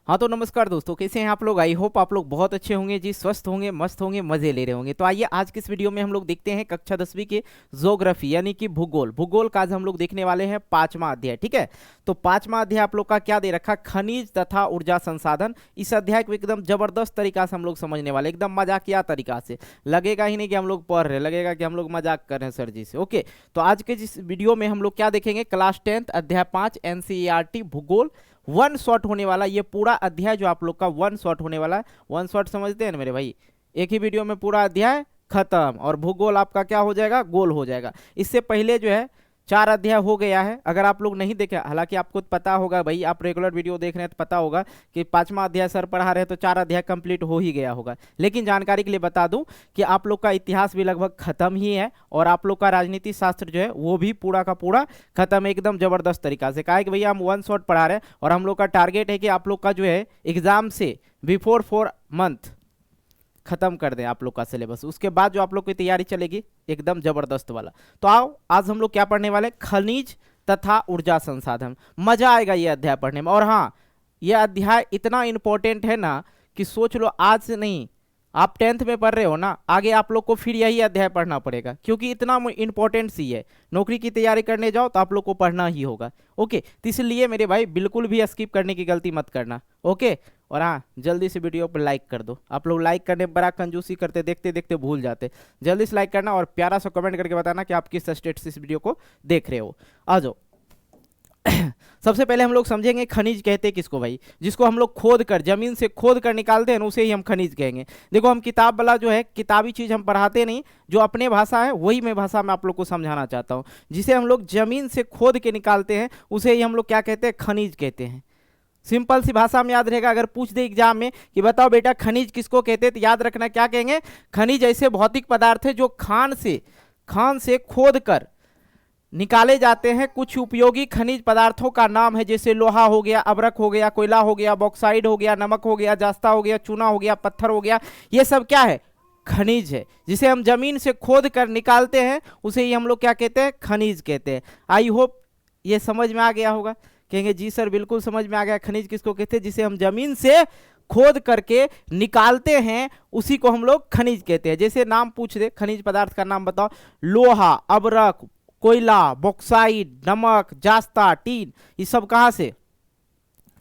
हाँ तो नमस्कार दोस्तों, कैसे हैं आप लोग। आई होप आप लोग बहुत अच्छे होंगे जी, स्वस्थ होंगे, मस्त होंगे, मजे ले रहे होंगे। तो आइए आज की इस वीडियो में हम लोग देखते हैं कक्षा 10वीं के ज्योग्राफी यानी कि भूगोल। भूगोल का आज हम लोग देखने वाले हैं 5वां अध्याय। ठीक है, तो 5वां अध्याय आप लोग का क्या दे रखा, खनिज तथा ऊर्जा संसाधन। इस अध्याय को एकदम जबरदस्त तरीका से हम लोग समझने वाले, एकदम मजाकिया तरीका से। लगेगा ही नहीं कि हम लोग पढ़ रहे, लगेगा कि हम लोग मजाक कर रहे हैं सर जी से। ओके, तो आज के जिस वीडियो में हम लोग क्या देखेंगे, क्लास 10 अध्याय 5 एनसीईआरटी भूगोल वन शॉट होने वाला। ये पूरा अध्याय जो आप लोग का वन शॉट होने वाला है। वन शॉट समझते हैं ना मेरे भाई, एक ही वीडियो में पूरा अध्याय खत्म और भूगोल आपका क्या हो जाएगा, गोल हो जाएगा। इससे पहले जो है 4 अध्याय हो गया है। अगर आप लोग नहीं देखे, हालांकि आपको पता होगा भाई, आप रेगुलर वीडियो देख रहे हैं तो पता होगा कि 5वां अध्याय सर पढ़ा रहे हैं तो 4 अध्याय कंप्लीट हो ही गया होगा। लेकिन जानकारी के लिए बता दूं कि आप लोग का इतिहास भी लगभग खत्म ही है और आप लोग का राजनीति शास्त्र जो है वो भी पूरा का पूरा खत्म है, एकदम जबरदस्त तरीका से। कहा है कि भैया हम वन शॉट पढ़ा रहे हैं और हम लोग का टारगेट है कि आप लोग का जो है एग्जाम से बिफोर 4 मंथ खत्म कर दें आप लोग का सिलेबस। उसके बाद जो आप लोग की तैयारी चलेगी एकदम जबरदस्त वाला। तो आओ आज हम लोग क्या पढ़ने वाले, खनिज तथा ऊर्जा संसाधन। मजा आएगा ये अध्याय पढ़ने में। और हाँ, ये अध्याय इतना इंपॉर्टेंट है ना कि सोच लो, आज से नहीं, आप 10th में पढ़ रहे हो ना, आगे आप लोग को फिर यही अध्याय पढ़ना पड़ेगा क्योंकि इतना इंपॉर्टेंट सी है। नौकरी की तैयारी करने जाओ तो आप लोग को पढ़ना ही होगा। ओके, तो इसलिए मेरे भाई बिल्कुल भी स्किप करने की गलती मत करना। ओके, और हाँ, जल्दी से वीडियो पर लाइक कर दो। आप लोग लाइक करने बड़ा कंजूसी करते, देखते देखते भूल जाते। जल्दी से लाइक करना और प्यारा सा कमेंट करके बताना कि आप किस स्टेट से इस वीडियो को देख रहे हो। आ जाओ। सबसे पहले हम लोग समझेंगे खनिज कहते किसको भाई, जिसको हम लोग खोद कर, जमीन से खोद कर निकालते हैं ना, उसे ही हम खनिज कहेंगे। देखो, हम किताब वाला जो है, किताबी चीज हम पढ़ाते नहीं, जो अपने भाषा है वही मैं भाषा में आप लोग को समझाना चाहता हूँ। जिसे हम लोग जमीन से खोद के निकालते हैं उसे ही हम लोग क्या कहते हैं, खनिज कहते हैं। सिंपल सी भाषा में याद रहेगा। अगर पूछ दे एग्जाम में कि बताओ बेटा खनिज किसको कहते हैं, तो याद रखना क्या कहेंगे, खनिज ऐसे भौतिक पदार्थ है जो खान से खोद कर निकाले जाते हैं। कुछ उपयोगी खनिज पदार्थों का नाम है, जैसे लोहा हो गया, अबरक हो गया, कोयला हो गया, बॉक्साइड हो गया, नमक हो गया, जास्ता हो गया, चूना हो गया, पत्थर हो गया। ये सब क्या है, खनिज है। जिसे हम जमीन से खोद कर निकालते हैं उसे ही हम लोग क्या कहते हैं, खनिज कहते हैं। आई होप ये समझ में आ गया होगा। कहेंगे जी सर बिल्कुल समझ में आ गया। खनिज किसको कहते हैं, जिसे हम जमीन से खोद करके निकालते हैं उसी को हम लोग खनिज कहते हैं। जैसे नाम पूछ दे, खनिज पदार्थ का नाम बताओ, लोहा, अबरक, कोयला, बॉक्साइड, नमक, जास्ता, टीन, ये सब कहाँ से,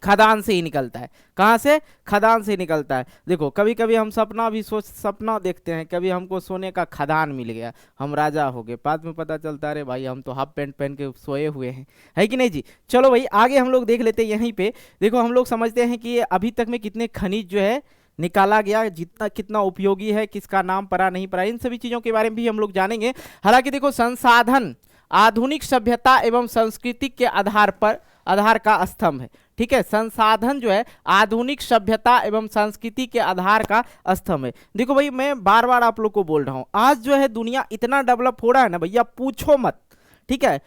खदान से ही निकलता है। कहाँ से, खदान से निकलता है। देखो, कभी कभी हम सपना देखते हैं, कभी हमको सोने का खदान मिल गया, हम राजा हो गए, बाद में पता चलता है भाई हम तो हाफ पैंट पहन के सोए हुए हैं, है कि नहीं जी। चलो भाई आगे हम लोग देख लेते हैं। यहीं पे देखो, हम लोग समझते हैं कि ये अभी तक में कितने खनिज जो है निकाला गया, जितना कितना उपयोगी है, किसका नाम पड़ा नहीं पड़ा, इन सभी चीजों के बारे में भी हम लोग जानेंगे। हालांकि देखो, संसाधन आधुनिक सभ्यता एवं संस्कृति के आधार का स्तंभ है। ठीक है, संसाधन जो है आधुनिक सभ्यता एवं संस्कृति के आधार का स्तंभ है। देखो भाई, मैं बार बार आप लोग को बोल रहा हूं, आज जो है दुनिया इतना डेवलप हो रहा है ना भैया, पूछो मत। ठीक है,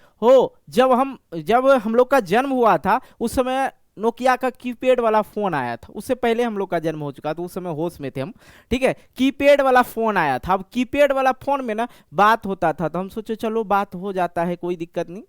जब हम लोग का जन्म हुआ था उस समय नोकिया का कीपैड वाला फोन आया था। उससे पहले हम लोग का जन्म हो चुका था, उस समय होश में थे हम। ठीक है, कीपैड वाला फोन आया था। अब कीपैड वाला फोन में ना बात होता था, तो हम सोचे चलो बात हो जाता है, कोई दिक्कत नहीं,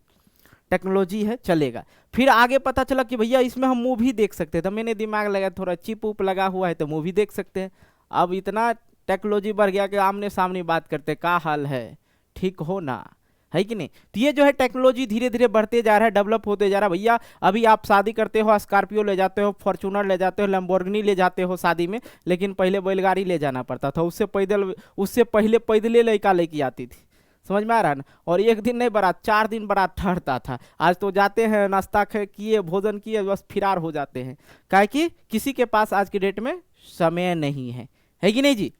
टेक्नोलॉजी है, चलेगा। फिर आगे पता चला कि भैया इसमें हम मूवी देख सकते हैं। तो मैंने दिमाग लगाया, थोड़ा चिप उप लगा हुआ है तो मूवी देख सकते हैं। अब इतना टेक्नोलॉजी बढ़ गया कि आमने सामने बात करते, क्या हाल है, ठीक हो ना, है कि नहीं। तो ये जो है टेक्नोलॉजी धीरे धीरे बढ़ते जा रहा है, डेवलप होते जा रहा है भैया। अभी आप शादी करते हो, स्कॉर्पियो ले जाते हो, फॉर्च्यूनर ले जाते हो, लैम्बोर्गिनी ले जाते हो शादी में, लेकिन पहले बैलगाड़ी ले जाना पड़ता था। उससे पहले पैदले लड़का लेके आती थी, समझ में आ रहा है ना। और एक दिन नहीं बारात, 4 दिन बारात ठहरता था। आज तो जाते हैं, नाश्ता किए, भोजन किए, बस फिरार हो जाते हैं। काहे कि किसी के पास आज की डेट में समय नहीं है कि नहीं जी।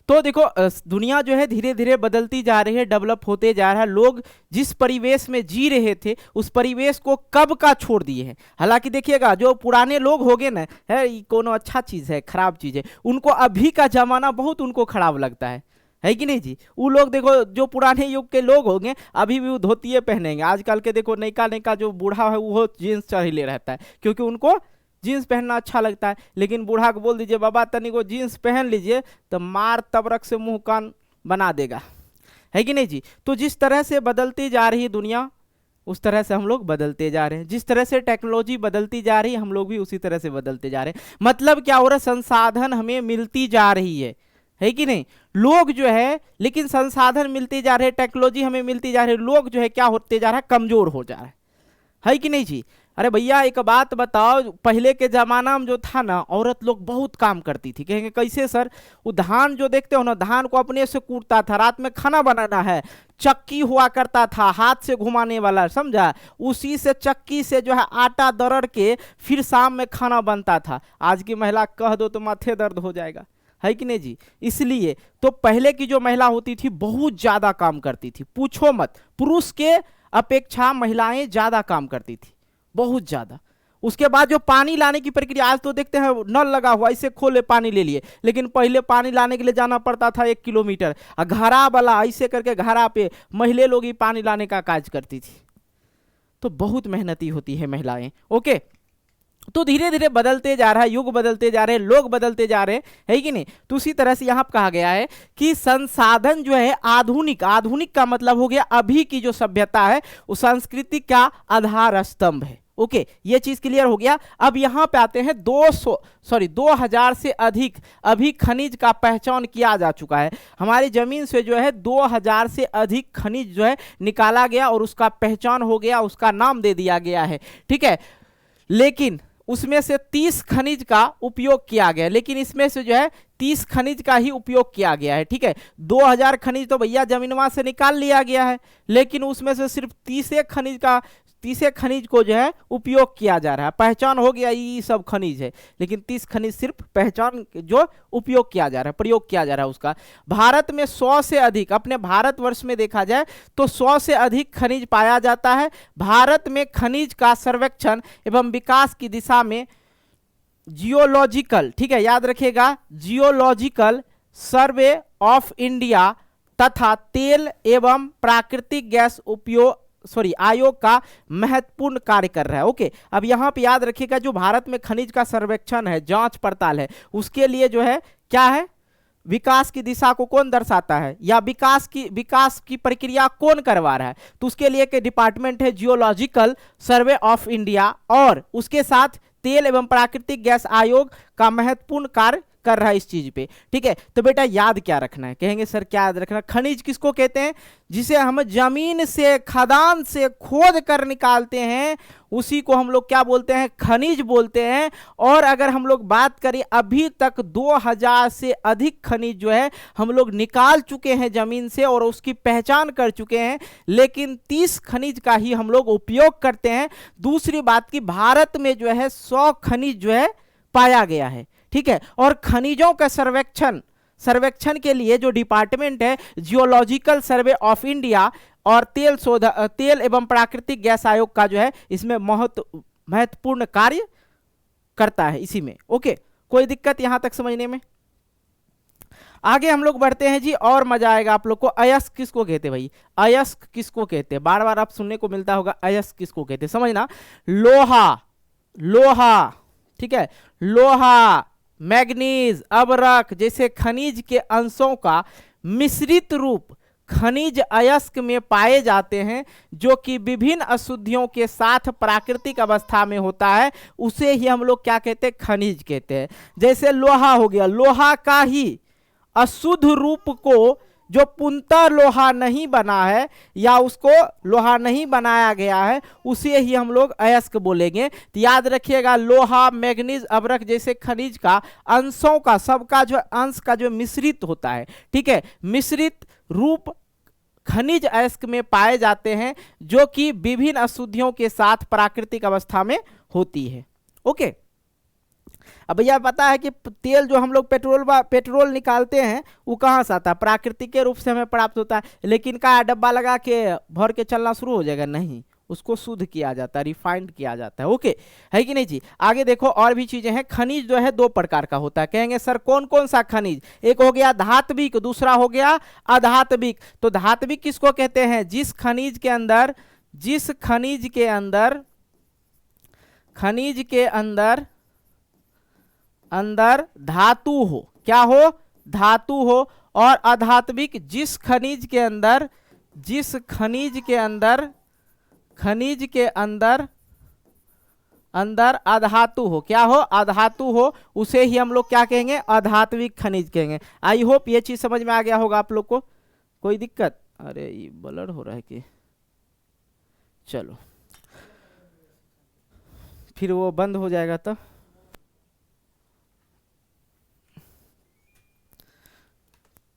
तो देखो, दुनिया जो है धीरे धीरे बदलती जा रही है, डेवलप होते जा रहा है। लोग जिस परिवेश में जी रहे थे उस परिवेश को कब का छोड़ दिए हैं। हालांकि देखिएगा, जो पुराने लोग हो गए ना, है कोनो अच्छा चीज़ है, खराब चीज़ है, उनको अभी का जमाना बहुत उनको खराब लगता है कि नहीं जी। वो लोग देखो, जो पुराने युग के लोग होंगे अभी भी वो धोतिए पहनेंगे। आजकल के देखो नैका जो बूढ़ा है वो जीन्स चढ़ीले रहता है, क्योंकि उनको जीन्स पहनना अच्छा लगता है। लेकिन बूढ़ा को बोल दीजिए बाबा तनी को जीन्स पहन लीजिए, तो मार तबरक से मुंह कान बना देगा, है कि नहीं जी। तो जिस तरह से बदलती जा रही दुनिया, उस तरह से हम लोग बदलते जा रहे हैं। जिस तरह से टेक्नोलॉजी बदलती जा रही है हम लोग भी उसी तरह से बदलते जा रहे हैं। मतलब क्या हो रहा है, संसाधन हमें मिलती जा रही है कि नहीं। लोग जो है, लेकिन संसाधन मिलते जा रहे हैं, टेक्नोलॉजी हमें मिलती जा रही है, लोग जो है क्या होते जा रहा है, कमजोर हो जा रहा है कि नहीं जी। अरे भैया एक बात बताओ, पहले के जमाना में जो था ना, औरत लोग बहुत काम करती थी। कहेंगे कैसे सर? वो धान जो देखते हो ना, धान को अपने से कूटता था, रात में खाना बनाना है, चक्की हुआ करता था हाथ से घुमाने वाला, समझा, उसी से चक्की से जो है आटा दरड़ के फिर शाम में खाना बनता था। आज की महिला कह दो तो माथे दर्द हो जाएगा, है कि नहीं जी। इसलिए तो पहले की जो महिला होती थी बहुत ज्यादा काम करती थी, पूछो मत, पुरुष के अपेक्षा महिलाएं ज्यादा काम करती थी, बहुत ज्यादा। उसके बाद जो पानी लाने की प्रक्रिया, आज तो देखते हैं नल लगा हुआ, इसे खोले पानी ले लिए, लेकिन पहले पानी लाने के लिए जाना पड़ता था 1 किलोमीटर, घड़ा वाला ऐसे करके घड़ा पे महिला लोग ही पानी लाने का काज करती थी। तो बहुत मेहनती होती है महिलाएं। ओके, तो धीरे धीरे बदलते जा रहा है, युग बदलते जा रहे हैं, लोग बदलते जा रहे हैं, है कि नहीं। तो उसी तरह से यहां कहा गया है कि संसाधन जो है आधुनिक, आधुनिक का मतलब हो गया अभी की जो सभ्यता है वो संस्कृति का आधार स्तंभ है। ओके, ये चीज क्लियर हो गया। अब यहां पे आते हैं 2000 से अधिक अभी खनिज का पहचान किया जा चुका है। हमारी जमीन से जो है 2000 से अधिक खनिज जो है निकाला गया और उसका पहचान हो गया, उसका नाम दे दिया गया है, ठीक है। लेकिन उसमें से 30 खनिज का उपयोग किया गया, लेकिन इसमें से जो है 30 खनिज का ही उपयोग किया गया है, ठीक है। 2000 खनिज तो भैया जमीनवा से निकाल लिया गया है, लेकिन उसमें से सिर्फ 30 खनिज को जो है उपयोग किया जा रहा है। पहचान हो गया ये सब खनिज है, लेकिन 30 खनिज सिर्फ पहचान जो उपयोग किया जा रहा है, प्रयोग किया जा रहा है उसका। भारत में 100 से अधिक, अपने भारतवर्ष में देखा जाए तो 100 से अधिक खनिज पाया जाता है। भारत में खनिज का सर्वेक्षण एवं विकास की दिशा में जियोलॉजिकल, ठीक है, याद रखिएगा, जियोलॉजिकल सर्वे ऑफ इंडिया तथा तेल एवं प्राकृतिक गैस आयोग का महत्वपूर्ण कार्य कर रहा है। ओके, अब यहां पे याद रखिएगा जो भारत में खनिज का सर्वेक्षण है, जांच पड़ताल है, उसके लिए जो है क्या है, विकास की दिशा को कौन दर्शाता है, या विकास की प्रक्रिया कौन करवा रहा है, तो उसके लिए एक डिपार्टमेंट है जियोलॉजिकल सर्वे ऑफ इंडिया, और उसके साथ तेल एवं प्राकृतिक गैस आयोग का महत्वपूर्ण कार्य कर रहा है इस चीज पे, ठीक है। तो बेटा याद क्या रखना है, कहेंगे सर क्या याद रखना, खनिज किसको कहते हैं, जिसे हम जमीन से, खदान से खोद कर निकालते हैं, उसी को हम लोग क्या बोलते हैं, खनिज बोलते हैं। और अगर हम लोग बात करें अभी तक 2000 से अधिक खनिज जो है हम लोग निकाल चुके हैं जमीन से और उसकी पहचान कर चुके हैं, लेकिन 30 खनिज का ही हम लोग उपयोग करते हैं। दूसरी बात की भारत में जो है 100 खनिज जो है पाया गया है, ठीक है। और खनिजों का सर्वेक्षण के लिए जो डिपार्टमेंट है जियोलॉजिकल सर्वे ऑफ इंडिया और तेल एवं प्राकृतिक गैस आयोग का जो है इसमें महत्वपूर्ण कार्य करता है इसी में। ओके, कोई दिक्कत यहां तक समझने में? आगे हम लोग बढ़ते हैं जी, और मजा आएगा आप लोग को। अयस्क किसको कहते हैं भाई, अयस्क किसको कहते हैं, बार बार आप सुनने को मिलता होगा, अयस्क किसको कहते हैं, समझना। लोहा, ठीक है, लोहा, मैग्नीज, अबरक जैसे खनिज के अंशों का मिश्रित रूप खनिज अयस्क में पाए जाते हैं, जो कि विभिन्न अशुद्धियों के साथ प्राकृतिक अवस्था में होता है, उसे ही हम लोग क्या कहते हैं, खनिज कहते हैं। जैसे लोहा हो गया, लोहा का ही अशुद्ध रूप को जो पूर्णतः लोहा नहीं बना है या उसको लोहा नहीं बनाया गया है, उसे ही हम लोग अयस्क बोलेंगे। तो याद रखिएगा, लोहा, मैग्नीज, अबरक जैसे खनिज का अंशों का, सबका जो अंश का जो मिश्रित होता है, ठीक है, मिश्रित रूप खनिज अयस्क में पाए जाते हैं, जो कि विभिन्न अशुद्धियों के साथ प्राकृतिक अवस्था में होती है। ओके, अब भैया पता है कि तेल जो हम लोग पेट्रोल निकालते हैं वो कहाँ से आता है, प्राकृतिक के रूप से हमें प्राप्त होता है, लेकिन का डब्बा लगा के भर के चलना शुरू हो जाएगा, नहीं, उसको शुद्ध किया जाता है, रिफाइंड किया जाता है। ओके, है कि नहीं जी। आगे देखो और भी चीजें हैं। खनिज जो है 2 प्रकार का होता है, कहेंगे सर कौन कौन सा खनिज, एक हो गया धात्विक, दूसरा हो गया अधात्विक। तो धात्विक किसको कहते हैं, जिस खनिज के अंदर धातु हो, क्या हो, धातु हो। और अधात्विक जिस खनिज के अंदर खनिज के अंदर अधातु हो, क्या हो, अधातु हो, उसे ही हम लोग क्या कहेंगे, अधात्विक खनिज कहेंगे। आई होप ये चीज समझ में आ गया होगा आप लोग को। कोई दिक्कत? अरे ये ब्लर हो रहा है कि, चलो फिर वो बंद हो जाएगा तो।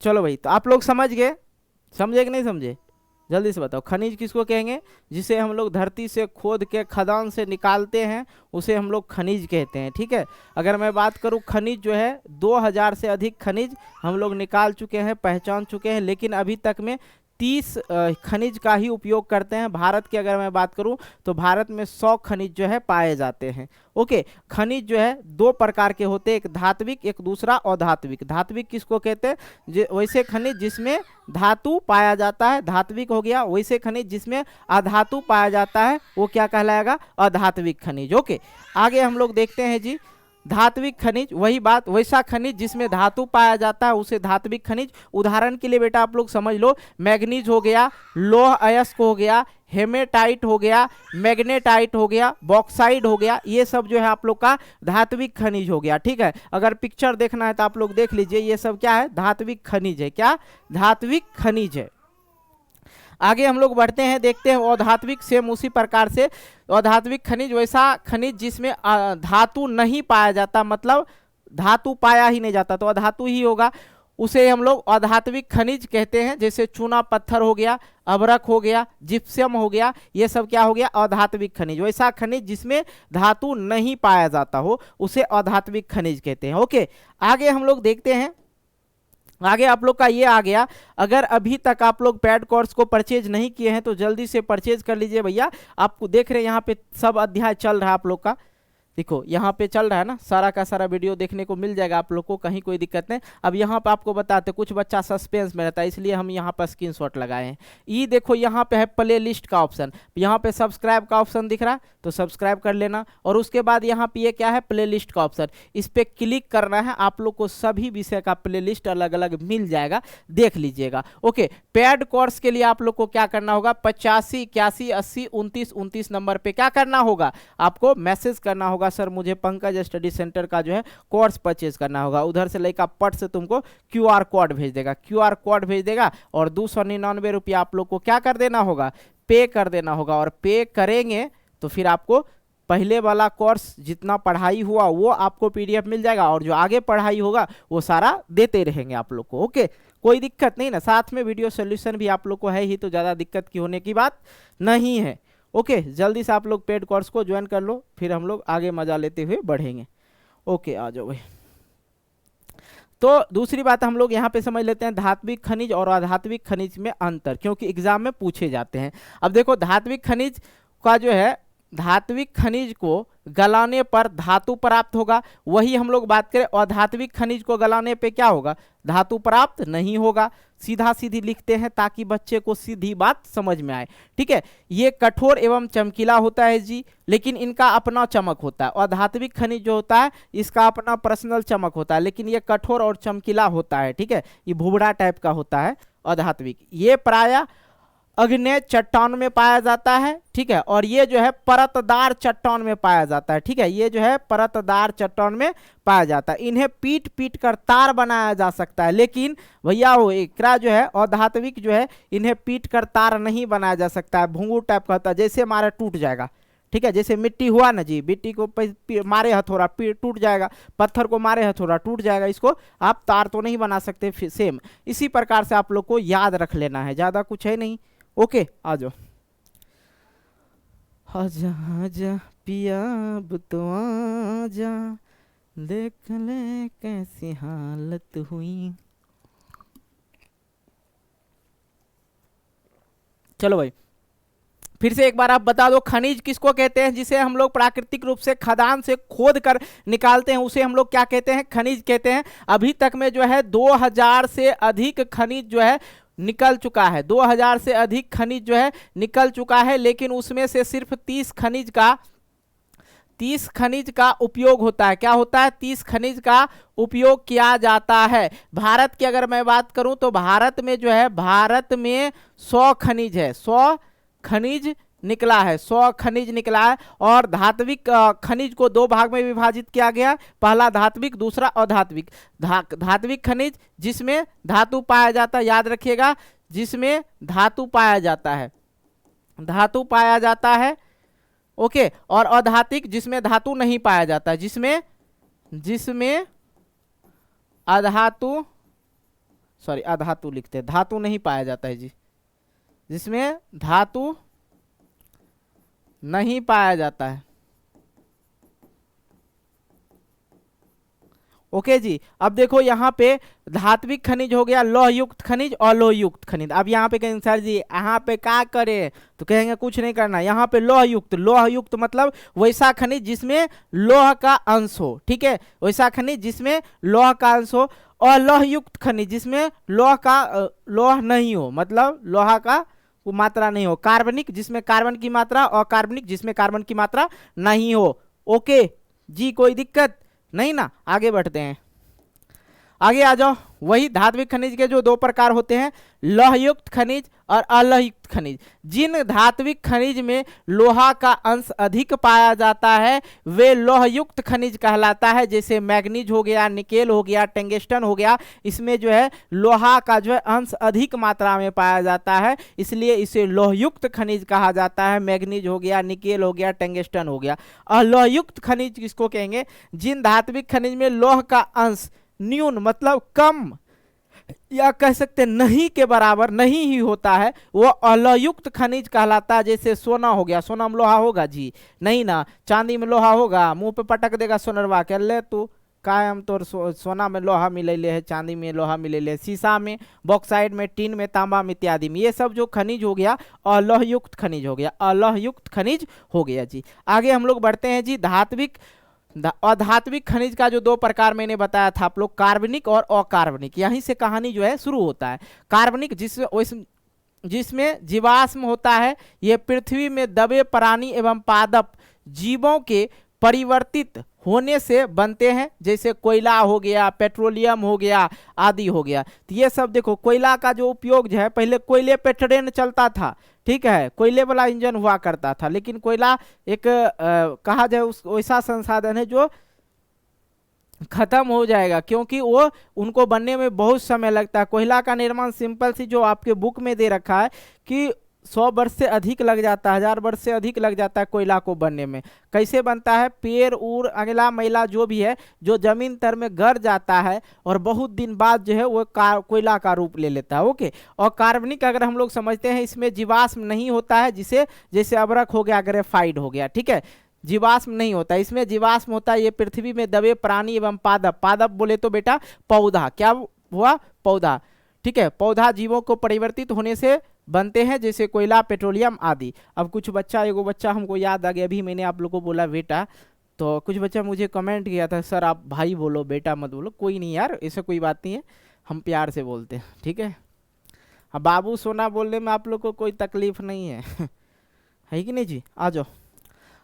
चलो भाई, तो आप लोग समझ गए, समझे कि नहीं समझे? जल्दी से बताओ, खनिज किसको कहेंगे? जिसे हम लोग धरती से खोद के खदान से निकालते हैं उसे हम लोग खनिज कहते हैं, ठीक है। अगर मैं बात करूं, खनिज जो है 2000 से अधिक खनिज हम लोग निकाल चुके हैं, पहचान चुके हैं, लेकिन अभी तक में 30 खनिज का ही उपयोग करते हैं। भारत की अगर मैं बात करूं तो भारत में 100 खनिज जो है पाए जाते हैं। ओके, खनिज जो है दो प्रकार के होते हैं, एक धात्विक, एक दूसरा अधात्विक। धात्विक किसको कहते हैं? वैसे खनिज जिसमें धातु पाया जाता है, धात्विक हो गया। वैसे खनिज जिसमें अधातु पाया जाता है वो क्या कहलाएगा? अधात्विक खनिज। ओके, आगे हम लोग देखते हैं जी। धात्विक खनिज, वही बात, वैसा खनिज जिसमें धातु पाया जाता है उसे धात्विक खनिज। उदाहरण के लिए बेटा आप लोग समझ लो, मैग्नीज हो गया, लौह अयस्क हो गया, हेमेटाइट हो गया, मैग्नेटाइट हो गया, बॉक्साइड हो गया, ये सब जो है आप लोग का धात्विक खनिज हो गया, ठीक है। अगर पिक्चर देखना है तो आप लोग देख लीजिए, ये सब क्या है? धात्विक खनिज है। क्या? धात्विक खनिज है। आगे हम लोग बढ़ते हैं, देखते हैं अधात्विक। सेम उसी प्रकार से अधात्विक खनिज, वैसा खनिज जिसमें धातु नहीं पाया जाता, मतलब धातु पाया ही नहीं जाता तो अधातु ही होगा, उसे हम लोग अधात्विक खनिज कहते हैं। जैसे चूना पत्थर हो गया, अभ्रक हो गया, जिप्सम हो गया, ये सब क्या हो गया? अधात्विक खनिज। वैसा खनिज जिसमें धातु नहीं पाया जाता हो उसे अधात्विक खनिज कहते हैं। ओके, आगे हम लोग देखते हैं। आगे आप लोग का ये आ गया, अगर अभी तक आप लोग पैड कोर्स को परचेज नहीं किए हैं तो जल्दी से परचेज कर लीजिए भैया। आपको देख रहे हैं यहाँ पे सब अध्याय चल रहा है आप लोग का, देखो यहाँ पे चल रहा है ना, सारा का सारा वीडियो देखने को मिल जाएगा आप लोग को, कहीं कोई दिक्कत नहीं। अब यहाँ पे आपको बताते, कुछ बच्चा सस्पेंस में रहता है इसलिए हम यहाँ पर स्क्रीनशॉट लगाए हैं। ये देखो यहाँ पे है प्ले लिस्ट का ऑप्शन, यहाँ पे सब्सक्राइब का ऑप्शन दिख रहा है तो सब्सक्राइब कर लेना, और उसके बाद यहाँ पे ये क्या है? प्ले लिस्ट का ऑप्शन, इस पर क्लिक करना है। आप लोग को सभी विषय का प्ले लिस्ट अलग अलग मिल जाएगा, देख लीजिएगा। ओके, पैड कोर्स के लिए आप लोग को क्या करना होगा? 85 81 80 29 29 नंबर पे क्या करना होगा? आपको मैसेज करना होगा, सर मुझे पंकज स्टडी सेंटर का जो है कोर्स परचेज करना होगा। उधर से लेकर पट से तुमको क्यूआर कोड भेज देगा, क्यूआर कोड भेज देगा, और 299 रुपया आप लोग को क्या कर देना होगा? पे कर देना होगा। और पे करेंगे तो फिर आपको पहले वाला कोर्स जितना पढ़ाई हुआ वो आपको पीडीएफ मिल जाएगा, और जो आगे पढ़ाई होगा वो सारा देते रहेंगे आप लोग को। ओके, कोई दिक्कत नहीं ना, साथ में वीडियो सोल्यूशन भी आप लोग को है ही, तो ज़्यादा दिक्कत की होने की बात नहीं है। ओके, जल्दी से आप लोग पेड कोर्स को ज्वाइन कर लो, फिर हम लोग आगे मजा लेते हुए बढ़ेंगे। ओके, आ जाओ भाई। तो दूसरी बात हम लोग यहाँ पे समझ लेते हैं, धात्विक खनिज और अधात्विक खनिज में अंतर, क्योंकि एग्जाम में पूछे जाते हैं। अब देखो, धात्विक खनिज का जो है, धात्विक खनिज को गलाने पर धातु प्राप्त होगा, वही हम लोग बात करें अधात्विक खनिज को गलाने पे क्या होगा? धातु प्राप्त नहीं होगा। सीधा सीधी लिखते हैं ताकि बच्चे को सीधी बात समझ में आए, ठीक है। ये कठोर एवं चमकीला होता है जी, लेकिन इनका अपना चमक होता है। अधात्विक खनिज जो होता है इसका अपना पर्सनल चमक होता है, लेकिन ये कठोर और चमकीला होता है, ठीक है। ये भुभड़ा टाइप का होता है अधात्विक। ये प्रायः अग्नेय चट्टान में पाया जाता है, ठीक है, और ये जो है परतदार चट्टान में पाया जाता है, ठीक है। ये जो है परतदार चट्टान में पाया जाता है। इन्हें पीट पीट कर तार बनाया जा सकता है, लेकिन भैया वो एकरा जो है अधात्विक जो है, इन्हें पीट कर तार नहीं बनाया जा सकता है। भुंगूर टाइप का होता है, जैसे मारे टूट जाएगा, ठीक है। जैसे मिट्टी हुआ ना जी, मिट्टी को मारे हथौड़ा टूट जाएगा, पत्थर को मारे हथौड़ा टूट जाएगा, इसको आप तार तो नहीं बना सकते। सेम इसी प्रकार से आप लोग को याद रख लेना है, ज़्यादा कुछ है नहीं। ओके, आ जाओ। आजा आजा पिया अब तो आजा, देख ले कैसी हालत हुई। चलो भाई, फिर से एक बार आप बता दो, खनिज किसको कहते हैं? जिसे हम लोग प्राकृतिक रूप से खदान से खोद कर निकालते हैं उसे हम लोग क्या कहते हैं? खनिज कहते हैं। अभी तक में जो है 2000 से अधिक खनिज जो है निकल चुका है, 2000 से अधिक खनिज जो है निकल चुका है, लेकिन उसमें से सिर्फ 30 खनिज का उपयोग होता है। क्या होता है? 30 खनिज का उपयोग किया जाता है। भारत की अगर मैं बात करूं तो भारत में जो है, भारत में 100 खनिज है, 100 खनिज निकला है, 100 खनिज निकला है। और धात्विक खनिज को दो भाग में विभाजित किया गया, पहला धात्विक, दूसरा अधात्विक। धात्विक खनिज जिसमें धातु पाया जाता है, याद रखिएगा, जिसमें धातु पाया जाता है, धातु पाया जाता है, ओके। और अधात्विक जिसमें धातु नहीं पाया जाता है, जिसमें अधातु, सॉरी अधातु लिखते हैं, धातु नहीं पाया जाता है जी, जिसमें धातु नहीं पाया जाता है, ओके जी। अब देखो यहाँ पे धात्विक खनिज हो गया, लौह युक्त खनिज और लोह युक्त खनिज। अब यहाँ पे कहेंगे सर जी यहाँ पे क्या करें, तो कहेंगे कुछ नहीं करना, यहाँ पे लौह युक्त, लौह युक्त मतलब वैसा खनिज जिसमें लोह का अंश हो, ठीक है, वैसा खनिज जिसमें लोह का अंश हो। और लौह युक्त खनिज जिसमें लोह नहीं हो, मतलब लोहा का वो मात्रा नहीं हो। कार्बनिक जिसमें कार्बन की मात्रा, और कार्बनिक जिसमें कार्बन की मात्रा नहीं हो, ओके जी, कोई दिक्कत नहीं ना। आगे बढ़ते हैं, आगे आ जाओ। वही धात्विक खनिज के जो दो प्रकार होते हैं, लौहयुक्त खनिज और अलोहयुक्त खनिज। जिन धात्विक खनिज में लोहा का अंश अधिक पाया जाता है वे लौहयुक्त खनिज कहलाता है, जैसे मैग्नीज हो गया, निकेल हो गया, टंगस्टन हो गया। इसमें जो है लोहा का जो है अंश अधिक मात्रा में पाया जाता है, इसलिए इसे लौहयुक्त खनिज कहा जाता है। मैग्नीज हो गया, निकेल हो गया, टंगस्टन हो गया। अलोहयुक्त खनिज किसको कहेंगे, जिन धात्विक खनिज में लोह का अंश न्यून मतलब कम, या कह सकते नहीं के बराबर नहीं ही होता है, वो अलोहयुक्त खनिज कहलाता है। जैसे सोना हो गया, सोना में लोहा होगा जी नहीं ना, चांदी में लोहा होगा, मुंह पे पटक देगा सोनरवा के, ले तू कायम तोर सोना में लोहा मिले है, चांदी में लोहा मिले, शीशा में, बॉक्साइड में, टीन में, तांबा में इत्यादि में। ये सब जो खनिज हो गया अलोहयुक्त खनिज हो गया, अलोहयुक्त खनिज हो गया जी। आगे हम लोग बढ़ते हैं जी। धात्विक अधात्विक खनिज का जो दो प्रकार मैंने बताया था आप लोग, कार्बनिक और अकार्बनिक, यहीं से कहानी जो है शुरू होता है। कार्बनिक जिसमें जीवाश्म होता है, ये पृथ्वी में दबे प्राणी एवं पादप जीवों के परिवर्तित होने से बनते हैं, जैसे कोयला हो गया, पेट्रोलियम हो गया आदि हो गया। तो ये सब देखो, कोयला का जो उपयोग जो है, पहले कोयले पे ट्रेन चलता था, ठीक है, कोयले वाला इंजन हुआ करता था, लेकिन कोयला एक कहा जाए उस वैसा संसाधन है जो खत्म हो जाएगा, क्योंकि वो उनको बनने में बहुत समय लगता है। कोयला का निर्माण सिंपल सी जो आपके बुक में दे रखा है कि 100 वर्ष से अधिक लग जाता है, 1000 वर्ष से अधिक लग जाता है कोयला को बनने में। कैसे बनता है, पेड़ उड़ अगला मैला जो भी है, जो जमीन तर में गड़ जाता है और बहुत दिन बाद जो है वो कोयला का रूप ले लेता है, ओके। और कार्बनिक अगर हम लोग समझते हैं, इसमें जीवाश्म नहीं होता है, जिसे जैसे अबरक हो गया, ग्रेफाइड हो गया, ठीक है, जीवाश्म नहीं होता, इसमें जीवाश्म होता है ये पृथ्वी में दबे प्राणी एवं पादप। पादप बोले तो बेटा पौधा, क्या हुआ, पौधा, ठीक है, पौधा जीवों को परिवर्तित होने से बनते हैं, जैसे कोयला, पेट्रोलियम आदि। अब कुछ बच्चा, एगो बच्चा हमको याद आ गया, अभी मैंने आप लोगों को बोला बेटा, तो कुछ बच्चा मुझे कमेंट किया था, सर आप भाई बोलो बेटा मत बोलो। कोई नहीं यार, ऐसा कोई बात नहीं है, हम प्यार से बोलते हैं, ठीक है। अब बाबू सोना बोलने में आप लोग को कोई तकलीफ नहीं है है कि नहीं जी। आ जाओ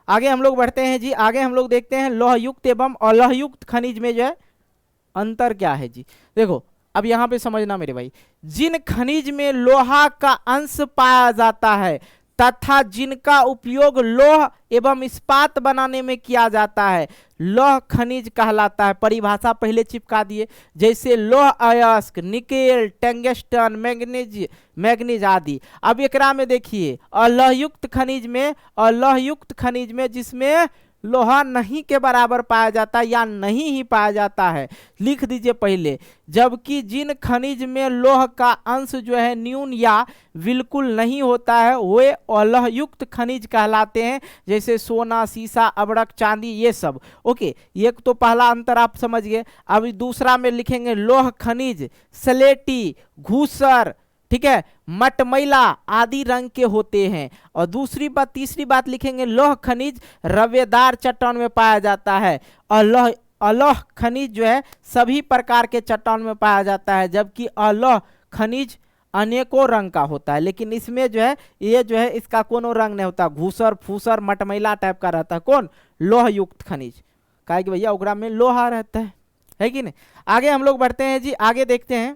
आगे हम लोग बढ़ते हैं जी। आगे हम लोग देखते हैं लौहयुक्त एवं अलोहयुक्त खनिज में जो है अंतर क्या है जी। देखो अब यहाँ पे समझना मेरे भाई, जिन खनिज में लोहा का अंश पाया जाता है तथा जिनका उपयोग लौह एवं इस्पात बनाने में किया जाता है, लौह खनिज कहलाता है। परिभाषा पहले चिपका दिए, जैसे लौह अयस्क, निकेल, टंगस्टन, मैग्नीज आदि। अब एकरा में देखिए अलोहयुक्त खनिज में जिसमें लोहा नहीं के बराबर पाया जाता है या नहीं ही पाया जाता है, लिख दीजिए पहले। जबकि जिन खनिज में लोह का अंश जो है न्यून या बिल्कुल नहीं होता है वे अलोहयुक्त खनिज कहलाते हैं, जैसे सोना, शीशा, अबरक, चांदी, ये सब, ओके। ये तो पहला अंतर आप समझ गए। अब दूसरा में लिखेंगे लोह खनिज स्लेटी, घूसर, ठीक है, मटमैला आदि रंग के होते हैं। और तीसरी बात लिखेंगे लौह खनिज रवेदार चट्टान में पाया जाता है। अलोह खनिज जो है सभी प्रकार के चट्टान में पाया जाता है, जबकि अलोह खनिज अनेकों रंग का होता है। लेकिन इसमें जो है ये जो है इसका कोनो रंग नहीं होता, घूसर फूसर मटमैला टाइप का रहता है। कौन, लोह युक्त खनिज, काहे कि भैया ओकरा में लोहा रहता है कि नहीं। आगे हम लोग बढ़ते हैं जी। आगे देखते हैं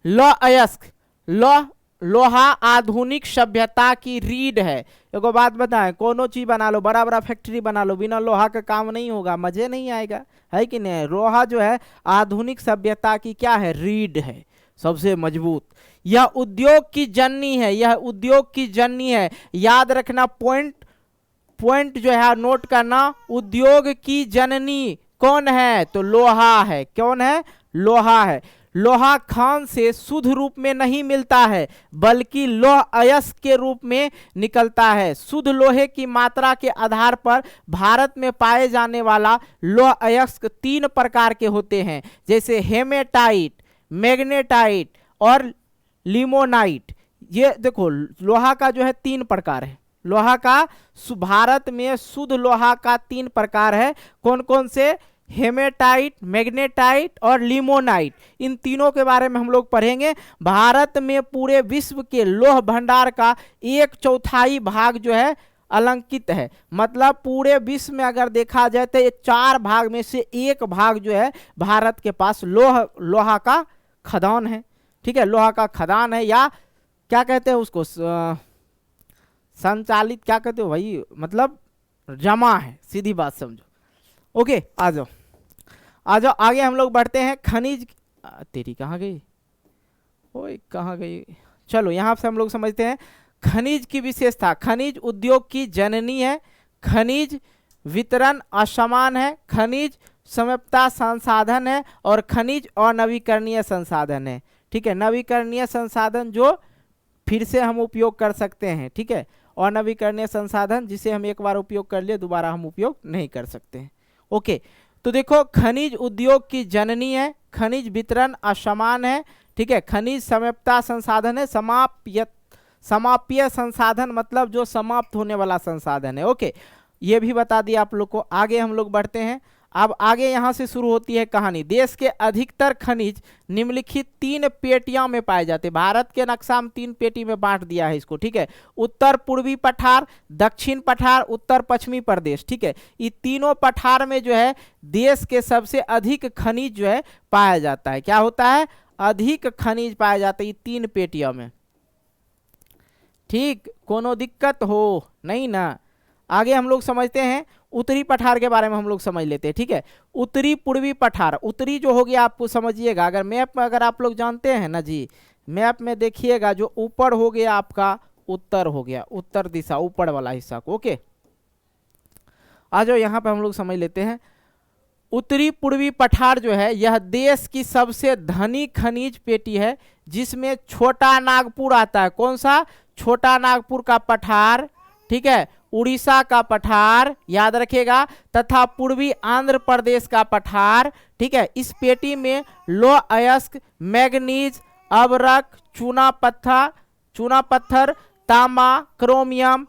लौह अयस्क। लौह लोहा आधुनिक सभ्यता की रीढ़ है। एगो बात बताएं, कोनो चीज बना लो, बड़ा बड़ा फैक्ट्री बना लो, बिना लोहा का काम नहीं होगा, मजे नहीं आएगा, है कि नहीं। लोहा जो है आधुनिक सभ्यता की क्या है, रीढ़ है, सबसे मजबूत। यह उद्योग की जननी है, यह उद्योग की जननी है। याद रखना, पॉइंट जो है नोट करना, उद्योग की जननी कौन है, तो लोहा है। कौन है, लोहा है। लोहा खान से शुद्ध रूप में नहीं मिलता है, बल्कि लौह अयस्क के रूप में निकलता है। शुद्ध लोहे की मात्रा के आधार पर भारत में पाए जाने वाला लौह अयस्क 3 प्रकार के होते हैं, जैसे हेमेटाइट, मैग्नेटाइट और लिमोनाइट। ये देखो, लोहा का जो है 3 प्रकार है। लोहा का भारत में शुद्ध लोहा का 3 प्रकार है। कौन कौन से, हेमेटाइट, मैग्नेटाइट और लिमोनाइट। इन तीनों के बारे में हम लोग पढ़ेंगे। भारत में पूरे विश्व के लौह भंडार का 1/4 भाग जो है अलंकित है। मतलब पूरे विश्व में अगर देखा जाए तो ये 4 भाग में से 1 भाग जो है भारत के पास लोहा का खदान है। ठीक है, लोहा का खदान है, या क्या कहते हैं उसको, संचालित क्या कहते हो भाई, मतलब जमा है, सीधी बात समझो। ओके, आ जाओ आगे हम लोग बढ़ते हैं। खनिज, तेरी कहाँ गई, ओए कहाँ गई, चलो यहाँ से हम लोग समझते हैं खनिज की विशेषता। खनिज उद्योग की जननी है, खनिज वितरण असमान है, खनिज समता संसाधन है, और खनिज अनवीकरणीय संसाधन है। ठीक है, नवीकरणीय संसाधन जो फिर से हम उपयोग कर सकते हैं। ठीक है, अनवीकरणीय संसाधन जिसे हम एक बार उपयोग कर लिए दोबारा हम उपयोग नहीं कर सकते हैं। ओके, तो देखो, खनिज उद्योग की जननी है, खनिज वितरण असमान है। ठीक है, खनिज समता संसाधन है, समाप्य संसाधन मतलब जो समाप्त होने वाला संसाधन है। ओके, ये भी बता दिया आप लोग को। आगे हम लोग बढ़ते हैं। अब आगे यहाँ से शुरू होती है कहानी। देश के अधिकतर खनिज निम्नलिखित 3 पेटियों में पाए जाते हैं। भारत के नक्शा में 3 पेटी में बांट दिया है इसको। ठीक है, उत्तर पूर्वी पठार, दक्षिण पठार, उत्तर पश्चिमी प्रदेश। ठीक है, ये तीनों पठार में जो है देश के सबसे अधिक खनिज जो है पाया जाता है। क्या होता है, अधिक खनिज पाया जाता है ये 3 पेटियों में। ठीक, कोनो दिक्कत हो नहीं ना। आगे हम लोग समझते हैं उत्तरी पठार के बारे में हम लोग समझ लेते हैं। ठीक है, उत्तरी पूर्वी पठार। उत्तरी जो हो गया आपको समझिएगा, अगर मैप में अगर आप लोग जानते हैं ना जी, मैप में देखिएगा जो ऊपर हो गया आपका उत्तर हो गया, उत्तर दिशा ऊपर वाला हिस्सा को। ओके, आ जाओ यहाँ पे हम लोग समझ लेते हैं। उत्तरी पूर्वी पठार जो है यह देश की सबसे धनी खनिज पेटी है, जिसमें छोटा नागपुर आता है। कौन सा, छोटा नागपुर का पठार। ठीक है, उड़ीसा का पठार याद रखेगा, तथा पूर्वी आंध्र प्रदेश का पठार। ठीक है, इस पेटी में लौह अयस्क, मैग्नीज, अबरक, चूना पत्थर, तांबा, क्रोमियम,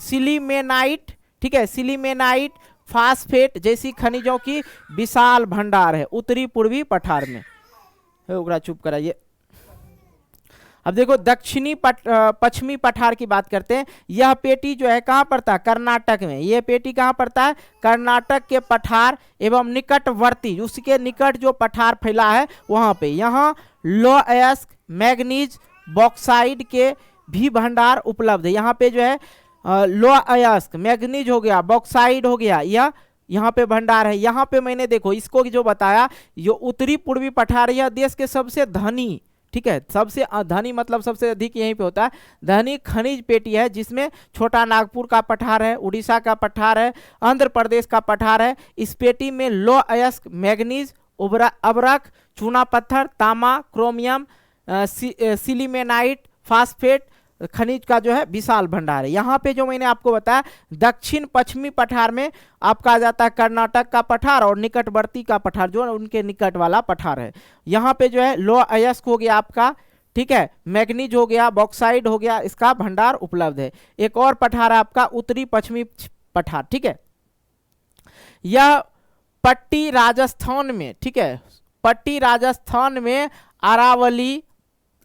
सिलीमेनाइट, ठीक है, सिलीमेनाइट, फास्फेट जैसी खनिजों की विशाल भंडार है उत्तरी पूर्वी पठार में। चुप कराइए। अब देखो दक्षिणी पश्चिमी पठार की बात करते हैं। यह पेटी जो है कहाँ पड़ता है, कर्नाटक में। यह पेटी कहाँ पड़ता है, कर्नाटक के पठार एवं निकटवर्ती, उसके निकट जो पठार फैला है वहाँ पे। यहाँ लौह अयस्क, मैग्नीज, बॉक्साइड के भी भंडार उपलब्ध है। यहाँ पे जो है लौह अयस्क, मैग्नीज हो गया, बॉक्साइड हो गया, यह यहाँ पे भंडार है। यहाँ पे मैंने देखो इसको जो बताया, जो उत्तरी पूर्वी पठार यह देश के सबसे धनी, ठीक है, सबसे धनी मतलब सबसे अधिक यहीं पे होता है, धनी खनिज पेटी है, जिसमें छोटा नागपुर का पठार है, उड़ीसा का पठार है, आंध्र प्रदेश का पठार है। इस पेटी में लौह अयस्क, मैग्नीज, अबरक, चूना पत्थर, तांबा, क्रोमियम, सिलीमेनाइट, फास्फेट खनिज का जो है विशाल भंडार है। यहाँ पे जो मैंने आपको बताया दक्षिण पश्चिमी पठार में आपका आ जाता है कर्नाटक का पठार और निकटवर्ती का पठार जो उनके निकट वाला पठार है। यहाँ पे जो है लौह अयस्क हो गया आपका, ठीक है, मैग्नीज हो गया, बॉक्साइड हो गया, इसका भंडार उपलब्ध है। एक और पठार है आपका उत्तरी पश्चिमी पठार, ठीक है, यह पट्टी राजस्थान में, ठीक है, पट्टी राजस्थान में अरावली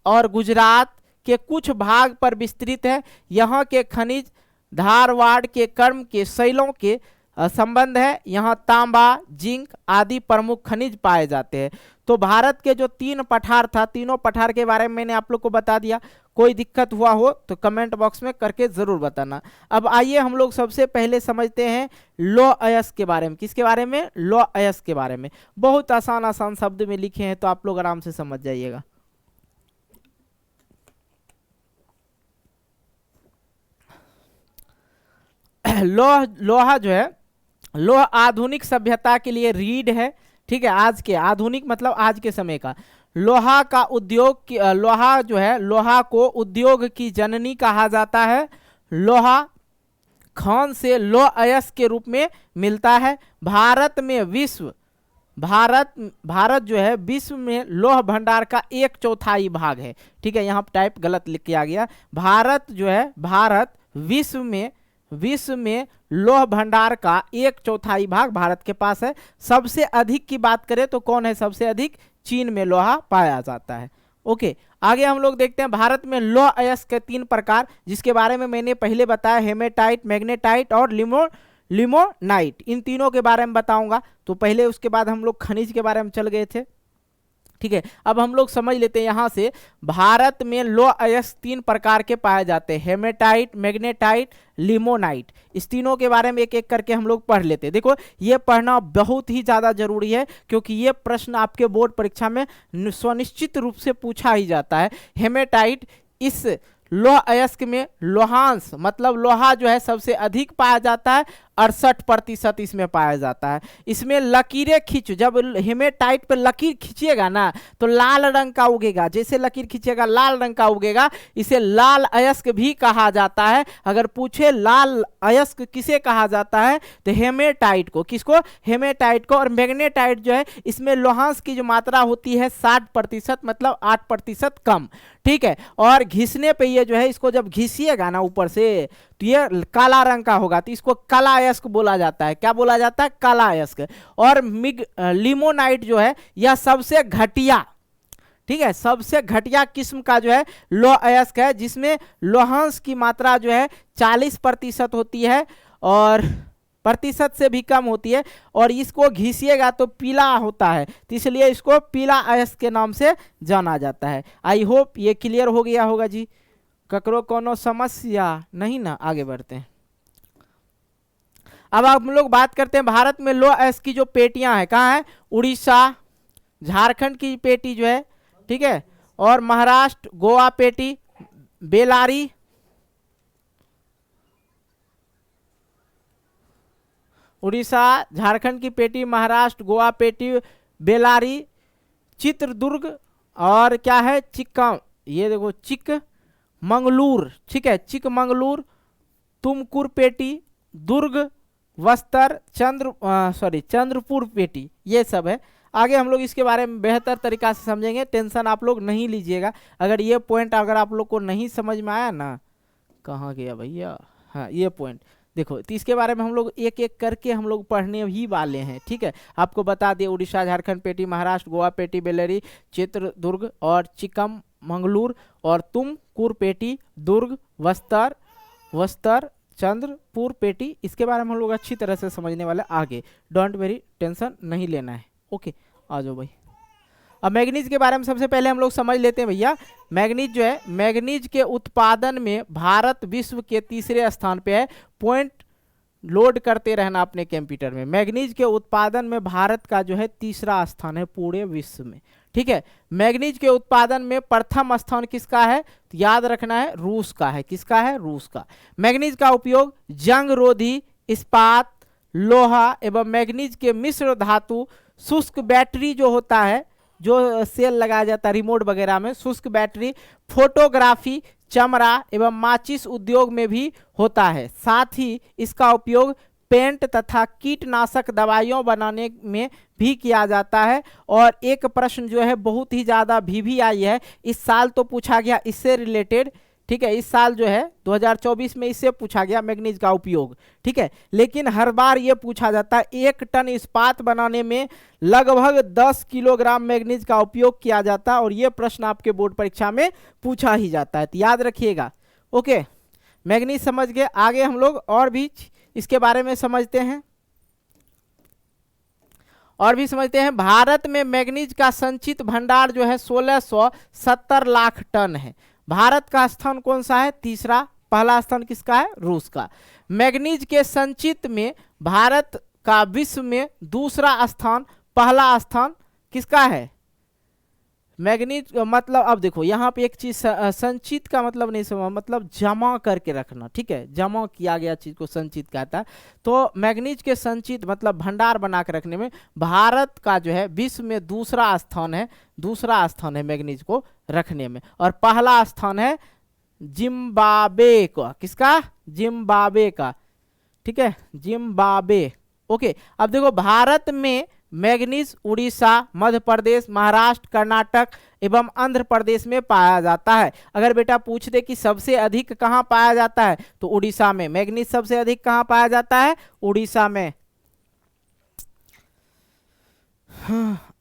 और गुजरात के कुछ भाग पर विस्तृत है। यहाँ के खनिज धारवाड़ के कर्म के शैलों के संबंध है। यहाँ तांबा, जिंक आदि प्रमुख खनिज पाए जाते हैं। तो भारत के जो 3 पठार था, तीनों पठार के बारे में मैंने आप लोग को बता दिया। कोई दिक्कत हुआ हो तो कमेंट बॉक्स में करके जरूर बताना। अब आइए हम लोग सबसे पहले समझते हैं लौह अयस्क के बारे में। किसके बारे में? लौह अयस्क के बारे में। बहुत आसान आसान शब्द में लिखे हैं तो आप लोग आराम से समझ जाइएगा। लोहा जो है, लोहा आधुनिक सभ्यता के लिए रीढ़ है। ठीक है, आज के आधुनिक मतलब आज के समय का लोहा का उद्योग, लोहा जो है, लोहा को उद्योग की जननी कहा जाता है। लोहा खान से लौह अयस्क के रूप में मिलता है। भारत जो है विश्व में लौह भंडार का 1/4 भाग है। ठीक है, यहाँ टाइप गलत लिख किया गया। भारत विश्व में लौह भंडार का 1/4 भाग भारत के पास है। सबसे अधिक की बात करें तो कौन है सबसे अधिक? चीन में लोहा पाया जाता है। ओके, आगे हम लोग देखते हैं भारत में लौह अयस्क के 3 प्रकार, जिसके बारे में मैंने पहले बताया, हेमेटाइट, मैग्नेटाइट और लिमोनाइट। इन तीनों के बारे में बताऊंगा। तो पहले उसके बाद हम लोग खनिज के बारे में चल गए थे। ठीक है, अब हम लोग समझ लेते हैं यहाँ से। भारत में लौह अयस्क 3 प्रकार के पाए जाते हैं, हेमेटाइट, मैग्नेटाइट, लिमोनाइट। इस तीनों के बारे में एक एक करके हम लोग पढ़ लेते हैं। देखो, ये पढ़ना बहुत ही ज़्यादा जरूरी है, क्योंकि ये प्रश्न आपके बोर्ड परीक्षा में सुनिश्चित रूप से पूछा ही जाता है। हेमेटाइट, इस लौह अयस्क में लोहांश मतलब लोहा जो है सबसे अधिक पाया जाता है, 68% इसमें पाया जाता है। इसमें लकीरें खींच, जब हेमेटाइट पे लकीर खींचिएगा ना तो लाल रंग का उगेगा। जैसे लकीर खींचेगा लाल रंग का उगेगा। इसे लाल अयस्क भी कहा जाता है। अगर पूछे लाल अयस्क किसे कहा जाता है तो हेमेटाइट को। किसको? हेमेटाइट को। और मैग्नेटाइट जो है, इसमें लोहांश की जो मात्रा होती है 60%, मतलब 8% कम। ठीक है, और घिसने पे ये जो है, इसको जब घिसिएगा ना ऊपर से तो ये काला रंग का होगा, तो इसको काला अयस्क बोला जाता है। क्या बोला जाता है? काला अयस्क। और लिमोनाइट जो है, यह सबसे घटिया, ठीक है, सबसे घटिया किस्म का जो है लौह अयस्क है, जिसमें लोहांश की मात्रा जो है 40% होती है और प्रतिशत से भी कम होती है। और इसको घिसिएगा तो पीला होता है, तो इसलिए इसको पीला अयस्क के नाम से जाना जाता है। आई होप ये क्लियर हो गया होगा जी। ककरो कोनो समस्या नहीं ना? आगे बढ़ते हैं। अब हम लोग बात करते हैं भारत में लौह अयस्क की जो पेटियां हैं, कहाँ है? उड़ीसा, झारखंड की पेटी जो है, ठीक है, और महाराष्ट्र, गोवा पेटी, बेलारी, उड़ीसा, झारखंड की पेटी, महाराष्ट्र, गोवा पेटी, बेलारी, चित्रदुर्ग, और क्या है? ये देखो चिकमंगलूर। ठीक है, चिकमंगलूर, तुमकुर पेटी, दुर्ग, बस्तर, चंद्रपुर पेटी, ये सब है। आगे हम लोग इसके बारे में बेहतर तरीका से समझेंगे, टेंशन आप लोग नहीं लीजिएगा। अगर ये पॉइंट अगर आप लोग को नहीं समझ में आया ना, कहाँ गया भैया? हाँ, ये पॉइंट देखो, तो इसके बारे में हम लोग एक एक करके हम लोग पढ़ने ही वाले हैं। ठीक है, आपको बता दिए उड़ीसा, झारखंड पेटी, महाराष्ट्र, गोवा पेटी, बेल्लरी, चित्रदुर्ग और चिकमंगलूर, और तुमकुर पेटी, दुर्ग, बस्तर, चंद्रपुर पेटी। इसके बारे में हम लोग अच्छी तरह से समझने वाले। आगे डोंट वेरी, टेंशन नहीं लेना है। ओके, आ जाओ भाई। अब मैग्नीज के बारे में सबसे पहले हम लोग समझ लेते हैं भैया। मैग्नीज जो है, मैग्नीज के उत्पादन में भारत विश्व के 3रे स्थान पे है। पॉइंट लोड करते रहना अपने कंप्यूटर में। मैग्नीज के उत्पादन में भारत का जो है 3रा स्थान है पूरे विश्व में। ठीक है, मैग्नीज के उत्पादन में प्रथम स्थान किसका है? तो याद रखना है, रूस का है। किसका है? रूस का। मैग्नीज का उपयोग जंग रोधी इस्पात, लोहा एवं मैग्नीज के मिश्र धातु, शुष्क बैटरी जो होता है, जो सेल लगाया जाता है रिमोट वगैरह में, शुष्क बैटरी, फोटोग्राफी, चमड़ा एवं माचिस उद्योग में भी होता है। साथ ही इसका उपयोग पेंट तथा कीटनाशक दवाइयों बनाने में भी किया जाता है। और एक प्रश्न जो है बहुत ही ज़्यादा भी आई है, इस साल तो पूछा गया इससे रिलेटेड। ठीक है, इस साल जो है 2024 में इससे पूछा गया मैग्नीज का उपयोग। ठीक है, लेकिन हर बार ये पूछा जाता है 1 टन इस्पात बनाने में लगभग 10 किलोग्राम मैग्नीज का उपयोग किया जाता है। और ये प्रश्न आपके बोर्ड परीक्षा में पूछा ही जाता है, तो याद रखिएगा। ओके, मैग्नीज समझ गए। आगे हम लोग और भी इसके बारे में समझते हैं। और भी समझते हैं। भारत में मैग्नीज का संचित भंडार जो है 1670 लाख टन है। भारत का स्थान कौन सा है? तीसरा। पहला स्थान किसका है? रूस का। मैग्नीज के संचित में भारत का विश्व में दूसरा स्थान, पहला स्थान किसका है? मैग्नीज मतलब अब देखो यहाँ पे एक चीज, संचित का मतलब नहीं समझ, मतलब जमा करके रखना, ठीक है, जमा किया गया चीज को संचित कहता है। तो मैग्नीज के संचित मतलब भंडार बना के रखने में भारत का जो है विश्व में दूसरा स्थान है, दूसरा स्थान है मैग्नीज को रखने में। और पहला स्थान है जिम्बाब्वे का। किसका? जिम्बाब्वे का, ठीक है, जिम्बाब्वे। ओके, अब देखो भारत में मैग्नीज उड़ीसा, मध्य प्रदेश, महाराष्ट्र, कर्नाटक एवं आंध्र प्रदेश में पाया जाता है। अगर बेटा पूछ दे कि सबसे अधिक कहां पाया जाता है तो उड़ीसा में। मैग्नीज सबसे अधिक कहां पाया जाता है? उड़ीसा में।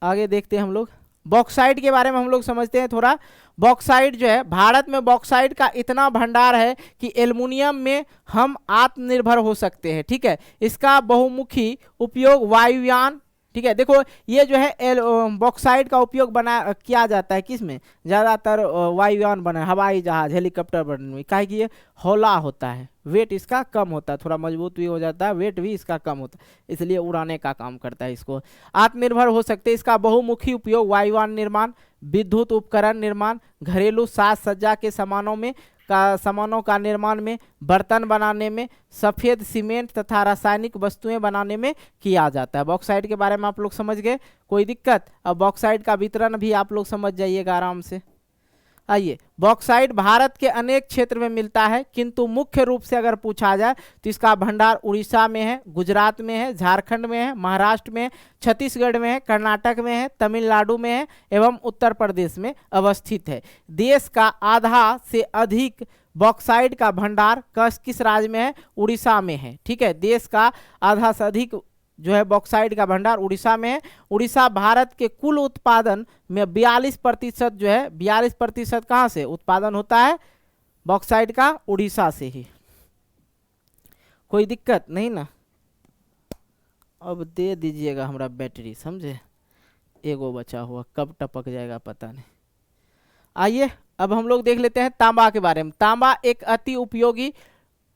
आगे देखते हैं हम लोग बॉक्साइट के बारे में हम लोग समझते हैं थोड़ा। बॉक्साइट जो है, भारत में बॉक्साइट का इतना भंडार है कि एल्युमिनियम में हम आत्मनिर्भर हो सकते हैं, ठीक है। इसका बहुमुखी उपयोग वायुयान, ठीक है। देखो ये जो है बॉक्साइट का उपयोग किया जाता है किसमें? ज़्यादातर वायुयान बना, हवाई जहाज, हेलीकॉप्टर बनने में। काहे कि ये हौला होता है, वेट इसका कम होता है, थोड़ा मजबूत भी हो जाता है, वेट भी इसका कम होता है, इसलिए उड़ाने का काम करता है। इसको आत्मनिर्भर हो सकते हैं। इसका बहुमुखी उपयोग वायुयान निर्माण, विद्युत उपकरण निर्माण, घरेलू साज सज्जा के सामानों का निर्माण में, बर्तन बनाने में, सफ़ेद सीमेंट तथा रासायनिक वस्तुएं बनाने में किया जाता है। बॉक्साइट के बारे में आप लोग समझ गए, कोई दिक्कत? अब बॉक्साइट का वितरण भी आप लोग समझ जाइएगा आराम से। आइए, बॉक्साइट भारत के अनेक क्षेत्र में मिलता है, किंतु मुख्य रूप से अगर पूछा जाए तो इसका भंडार उड़ीसा में है, गुजरात में है, झारखंड में है, महाराष्ट्र में है, छत्तीसगढ़ में है, कर्नाटक में है, तमिलनाडु में है एवं उत्तर प्रदेश में अवस्थित है। देश का आधा से अधिक बॉक्साइट का भंडार किस राज्य में है? उड़ीसा में है, ठीक है। देश का आधा से अधिक जो है बॉक्साइट का भंडार उड़ीसा में है। उड़ीसा भारत के कुल उत्पादन में 42% जो है, 42% कहाँ से उत्पादन होता है? बॉक्साइट का उड़ीसा से ही। कोई दिक्कत नहीं ना? अब दे दीजिएगा हमरा बैटरी, समझे? एगो बचा हुआ, कब टपक जाएगा पता नहीं। आइए अब हम लोग देख लेते हैं तांबा के बारे में। तांबा एक अति उपयोगी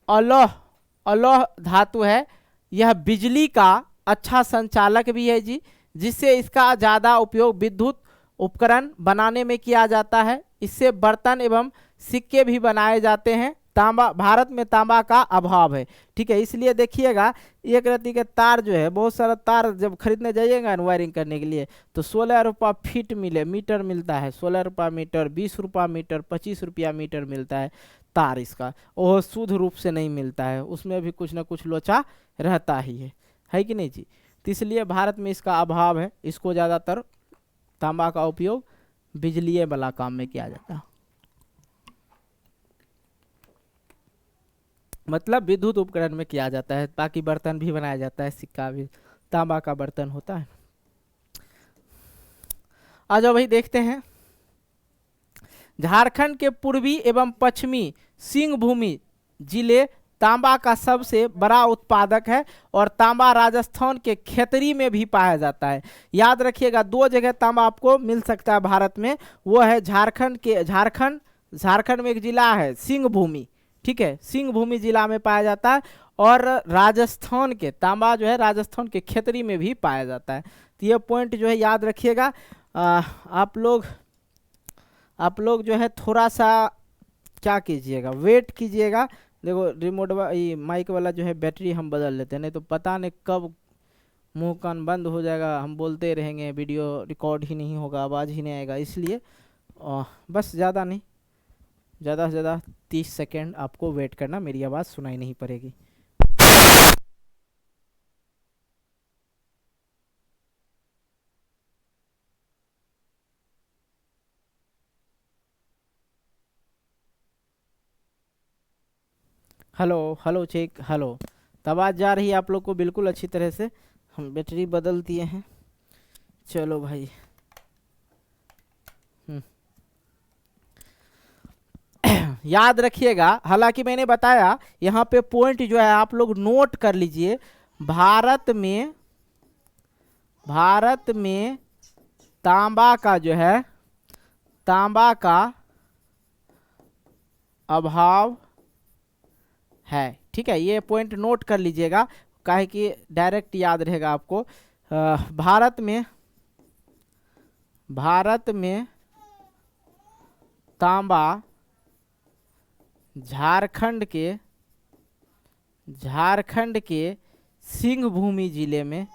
अलौह धातु है। यह बिजली का अच्छा संचालक भी है जी, जिससे इसका ज़्यादा उपयोग विद्युत उपकरण बनाने में किया जाता है। इससे बर्तन एवं सिक्के भी बनाए जाते हैं। तांबा, भारत में तांबा का अभाव है, ठीक है, इसलिए देखिएगा एक रत्ती के तार जो है, बहुत सारा तार जब खरीदने जाइएगा ना वायरिंग करने के लिए तो 16 रुपया फीट मीटर मिलता है। 16 रुपया मीटर, 20 रुपया मीटर, 25 रुपया मीटर मिलता है तार इसका। वो शुद्ध रूप से नहीं मिलता है, उसमें भी कुछ ना कुछ लोचा रहता ही है कि नहीं जी? तो इसलिए भारत में इसका अभाव है। इसको ज़्यादातर तांबा का उपयोग बिजली वाला काम में किया जाता है, मतलब विद्युत उपकरण में किया जाता है। बाकी बर्तन भी बनाया जाता है, सिक्का भी तांबा का बर्तन होता है। आ जाओ भाई देखते हैं। झारखंड के पूर्वी एवं पश्चिमी सिंहभूमि जिले तांबा का सबसे बड़ा उत्पादक है और तांबा राजस्थान के खेतरी में भी पाया जाता है। याद रखिएगा, दो जगह तांबा आपको मिल सकता है भारत में, वो है झारखंड में एक जिला है सिंहभूमि, ठीक है, सिंहभूमि जिला में पाया जाता है। और राजस्थान के तांबा जो है राजस्थान के खेतरी में भी पाया जाता है। तो ये पॉइंट जो है याद रखिएगा। आप लोग जो है थोड़ा सा क्या कीजिएगा, वेट कीजिएगा। देखो रिमोट माइक वाला जो है बैटरी हम बदल लेते हैं, नहीं तो पता नहीं कब मुंह कान बंद हो जाएगा, हम बोलते रहेंगे, वीडियो रिकॉर्ड ही नहीं होगा, आवाज़ ही नहीं आएगा। इसलिए बस ज़्यादा नहीं, ज़्यादा से ज़्यादा 30 सेकेंड आपको वेट करना, मेरी आवाज़ सुनाई नहीं पड़ेगी। Hello check, hello. तो आवाज़ जा रही है आप लोग को बिल्कुल अच्छी तरह से। हम बैटरी बदल दिए हैं, चलो भाई। याद रखिएगा, हालांकि मैंने बताया यहाँ पे पॉइंट जो है आप लोग नोट कर लीजिए। भारत में तांबा का जो है, तांबा का अभाव है। ठीक है, ये पॉइंट नोट कर लीजिएगा, काहे कि डायरेक्ट याद रहेगा आपको। भारत में तांबा झारखंड के सिंहभूमि जिले में,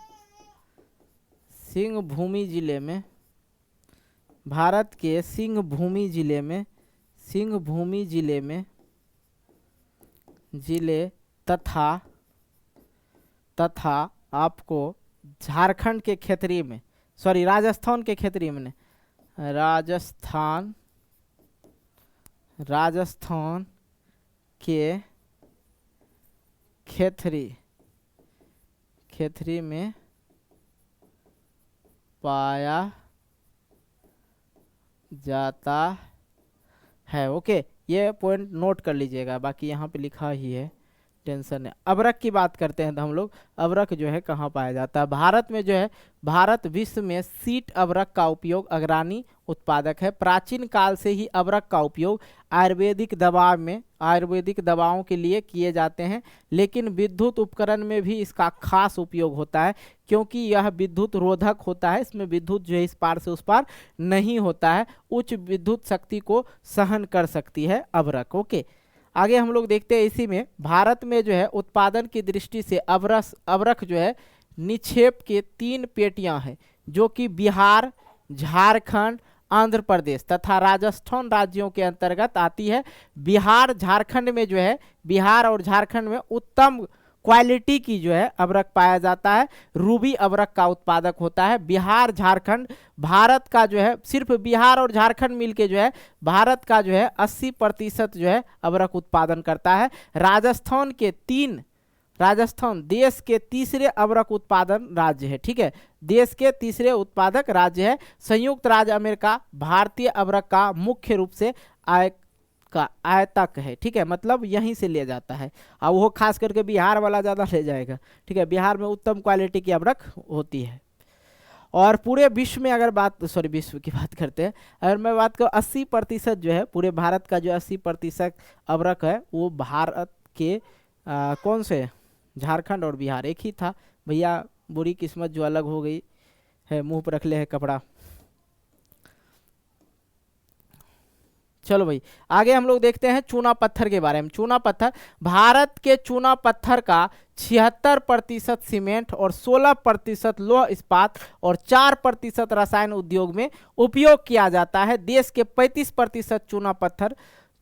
भारत के सिंहभूमि जिले तथा आपको झारखंड के क्षेत्रीय में, सॉरी राजस्थान के क्षेत्रीय में, राजस्थान के क्षेत्रीय में पाया जाता है। ओके, ये पॉइंट नोट कर लीजिएगा, बाकी यहाँ पे लिखा ही है, टेंशन है। अबरक की बात करते हैं तो हम लोग, अबरक जो है कहाँ पाया जाता है? भारत में जो है, भारत विश्व में सीट अबरक का उपयोग अग्रणी उत्पादक है। प्राचीन काल से ही अबरक का उपयोग आयुर्वेदिक दवाओं के लिए किए जाते हैं, लेकिन विद्युत उपकरण में भी इसका खास उपयोग होता है, क्योंकि यह विद्युत रोधक होता है। इसमें विद्युत जो है इस पार से उस पार नहीं होता है, उच्च विद्युत शक्ति को सहन कर सकती है अबरक। ओके, आगे हम लोग देखते हैं, इसी में भारत में जो है उत्पादन की दृष्टि से अबरक जो है निक्षेप के 3 पेटियां हैं, जो कि बिहार, झारखंड, आंध्र प्रदेश तथा राजस्थान राज्यों के अंतर्गत आती है। बिहार झारखंड में जो है, बिहार और झारखंड में उत्तम क्वालिटी की जो है अबरक पाया जाता है। रूबी अबरक का उत्पादक होता है। बिहार झारखंड भारत का जो है, सिर्फ बिहार और झारखंड मिलके जो है भारत का जो है 80% जो है अबरक उत्पादन करता है। राजस्थान देश के तीसरे अबरक उत्पादन राज्य है। ठीक है, देश के तीसरे उत्पादक राज्य है। संयुक्त राज्य अमेरिका भारतीय अबरक का मुख्य रूप से आयतक है। ठीक है, मतलब यहीं से ले जाता है, और वो खास करके बिहार वाला ज़्यादा ले जाएगा। ठीक है, बिहार में उत्तम क्वालिटी की अबरक होती है। और पूरे विश्व में अगर विश्व की बात करते हैं, अगर मैं बात करूँ 80% जो है, पूरे भारत का जो 80% अबरक है वो भारत के कौन से, झारखंड और बिहार, एक ही था भैया, बुरी किस्मत जो अलग हो गई है, मुंह पर रख ले है कपड़ा। चलो भाई, आगे हम लोग देखते हैं चूना पत्थर के बारे में। चूना पत्थर, भारत के चूना पत्थर का 76% सीमेंट और 16% लौह इस्पात और 4% रसायन उद्योग में उपयोग किया जाता है। देश के 35% चूना पत्थर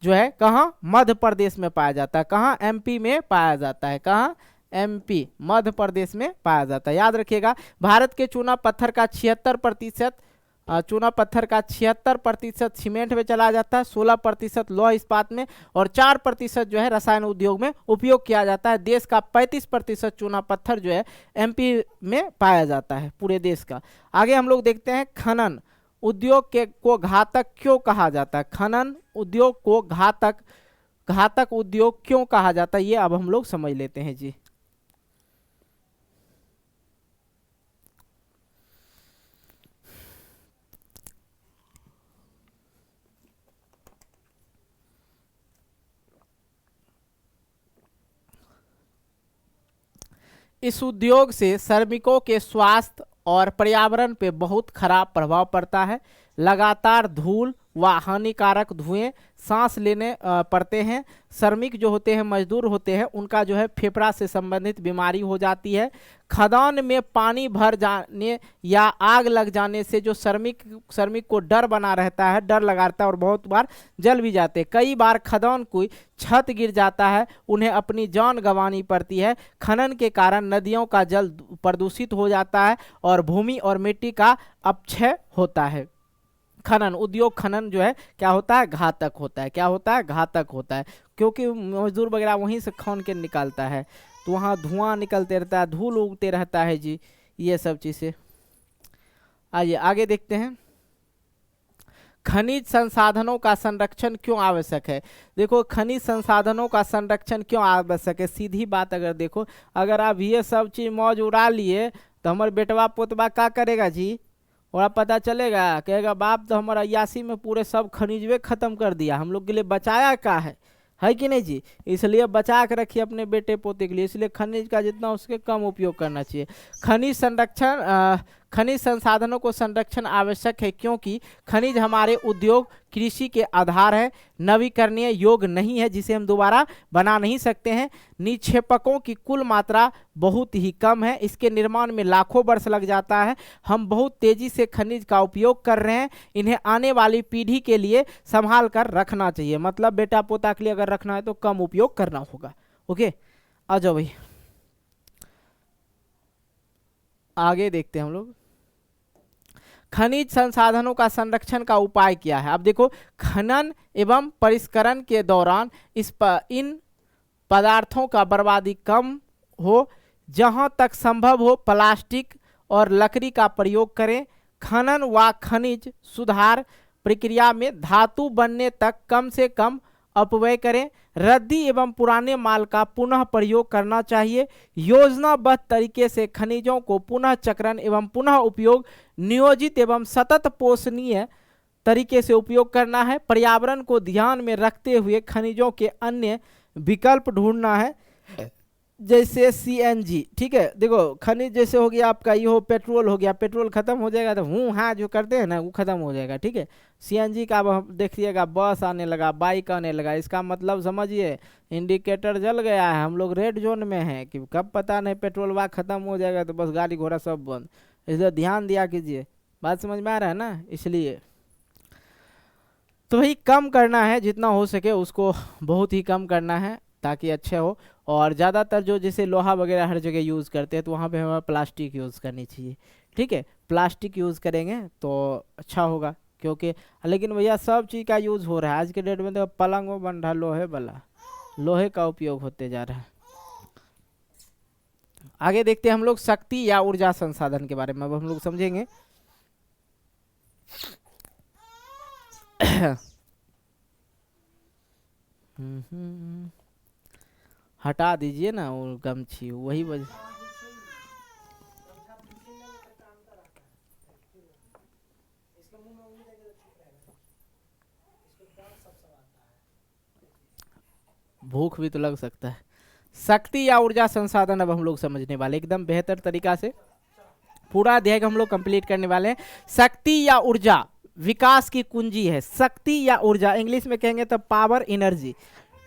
जो है कहाँ, मध्य प्रदेश में पाया जाता है। कहाँ, एमपी में पाया जाता है। कहाँ, एमपी, मध्य प्रदेश में पाया जाता है। याद रखिएगा, भारत के चूना पत्थर का 76% सीमेंट में चला जाता है, 16% लौह इस्पात में और 4% जो है रसायन उद्योग में उपयोग किया जाता है। देश का 35% चूना पत्थर जो है एमपी में पाया जाता है, पूरे देश का। आगे हम लोग देखते हैं, खनन उद्योग को घातक क्यों कहा जाता है? खनन उद्योग को घातक उद्योग क्यों कहा जाता है, ये अब हम लोग समझ लेते हैं जी। इस उद्योग से श्रमिकों के स्वास्थ्य और पर्यावरण पे बहुत खराब प्रभाव पड़ता है। लगातार धूल व हानिकारक धुएं सांस लेने पड़ते हैं। श्रमिक जो होते हैं, मजदूर होते हैं, उनका जो है फेफड़ा से संबंधित बीमारी हो जाती है। खदान में पानी भर जाने या आग लग जाने से जो श्रमिक को डर बना रहता है, डर लगा रहता है और बहुत बार जल भी जाते हैं। कई बार खदान की छत गिर जाता है, उन्हें अपनी जान गंवानी पड़ती है। खनन के कारण नदियों का जल प्रदूषित हो जाता है और भूमि और मिट्टी का अपक्षय होता है। खनन उद्योग, खनन जो है क्या होता है, घातक होता है। क्या होता है, घातक होता है, क्योंकि मजदूर वगैरह वहीं से खन के निकालता है, तो वहाँ धुआं निकलते रहता है, धूल उगते रहता है जी, ये सब चीज़ें। आइए आगे देखते हैं, खनिज संसाधनों का संरक्षण क्यों आवश्यक है? देखो, खनिज संसाधनों का संरक्षण क्यों आवश्यक है, सीधी बात अगर देखो, अगर आप ये सब चीज़ मौज उड़ा लिए तो हमारे बेटवा पोतवा का करेगा जी, और पता चलेगा, कहेगा बाप तो हमारा 81 में पूरे सब खनिजवे खत्म कर दिया, हम लोग के लिए बचाया का है कि नहीं जी। इसलिए बचा के रखिए अपने बेटे पोते के लिए, इसलिए खनिज का जितना उसके कम उपयोग करना चाहिए। खनिज संरक्षण, खनिज संसाधनों को संरक्षण आवश्यक है क्योंकि खनिज हमारे उद्योग कृषि के आधार है, नवीकरणीय योग नहीं है जिसे हम दोबारा बना नहीं सकते हैं। निक्षेपकों की कुल मात्रा बहुत ही कम है, इसके निर्माण में लाखों वर्ष लग जाता है। हम बहुत तेजी से खनिज का उपयोग कर रहे हैं, इन्हें आने वाली पीढ़ी के लिए संभाल कर रखना चाहिए। मतलब बेटा पोता के लिए अगर रखना है तो कम उपयोग करना होगा। ओके, आ जाओ भाई आगे देखते हैं हम लोग। खनिज संसाधनों का संरक्षण का उपाय क्या है। अब देखो, खनन एवं परिष्करण के दौरान इन पदार्थों का बर्बादी कम हो, जहां तक संभव हो प्लास्टिक और लकड़ी का प्रयोग करें। खनन व खनिज सुधार प्रक्रिया में धातु बनने तक कम से कम अपव्यय करें। रद्दी एवं पुराने माल का पुनः प्रयोग करना चाहिए। योजनाबद्ध तरीके से खनिजों को पुनः चक्रण एवं पुनः उपयोग नियोजित एवं सतत पोषणीय तरीके से उपयोग करना है। पर्यावरण को ध्यान में रखते हुए खनिजों के अन्य विकल्प ढूंढना है, जैसे सीएनजी। ठीक है, देखो खनिज जैसे हो गया आपका ये हो पेट्रोल हो गया, पेट्रोल खत्म हो जाएगा तो हाँ जो करते हैं ना वो खत्म हो जाएगा। ठीक है, सीएनजी का अब देखिएगा बस आने लगा, बाइक आने लगा, इसका मतलब समझिए इंडिकेटर जल गया है, हम लोग रेड जोन में हैं कि कब पता नहीं पेट्रोल वा खत्म हो जाएगा तो बस गाड़ी घोड़ा सब बंद। इसलिए ध्यान दिया कीजिए, बात समझ में आ रहा है ना। इसलिए तो भाई कम करना है, जितना हो सके उसको बहुत ही कम करना है ताकि अच्छे हो। और ज़्यादातर जो जैसे लोहा वगैरह हर जगह यूज़ करते हैं तो वहाँ पे हमें प्लास्टिक यूज़ करनी चाहिए। ठीक है, प्लास्टिक यूज़ करेंगे तो अच्छा होगा, क्योंकि लेकिन भैया सब चीज़ का यूज़ हो रहा है आज के डेट में। तो पलंग वो बन रहा लोहे वाला, लोहे का उपयोग होते जा रहा है। आगे देखते हैं हम लोग शक्ति या ऊर्जा संसाधन के बारे में, अब हम लोग समझेंगे। हटा दीजिए ना वो गमछी, वही वजह। भूख भी तो लग सकता है। शक्ति या ऊर्जा संसाधन अब हम लोग समझने वाले एकदम बेहतर तरीका से, पूरा अध्याय हम लोग कंप्लीट करने वाले हैं। शक्ति या ऊर्जा विकास की कुंजी है। शक्ति या ऊर्जा इंग्लिश में कहेंगे तो पावर एनर्जी।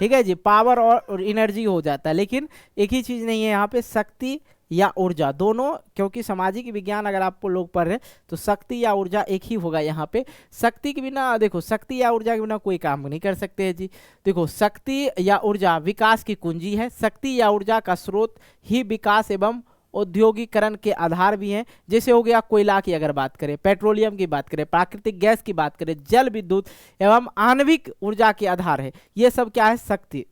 ठीक है जी, पावर और एनर्जी हो जाता है, लेकिन एक ही चीज नहीं है यहाँ पे, शक्ति या ऊर्जा दोनों, क्योंकि सामाजिक विज्ञान अगर आप लोग पढ़ रहे तो शक्ति या ऊर्जा एक ही होगा यहाँ पे। शक्ति के बिना देखो, शक्ति या ऊर्जा के बिना कोई काम नहीं कर सकते हैं जी। देखो शक्ति या ऊर्जा विकास की कुंजी है। शक्ति या ऊर्जा का स्रोत ही विकास एवं औद्योगिकरण के आधार भी हैं। जैसे हो गया कोयला की अगर बात करें, पेट्रोलियम की बात करें, प्राकृतिक गैस की बात करें, जल विद्युत एवं आणविक ऊर्जा के आधार है। ये सब क्या है, शक्ति।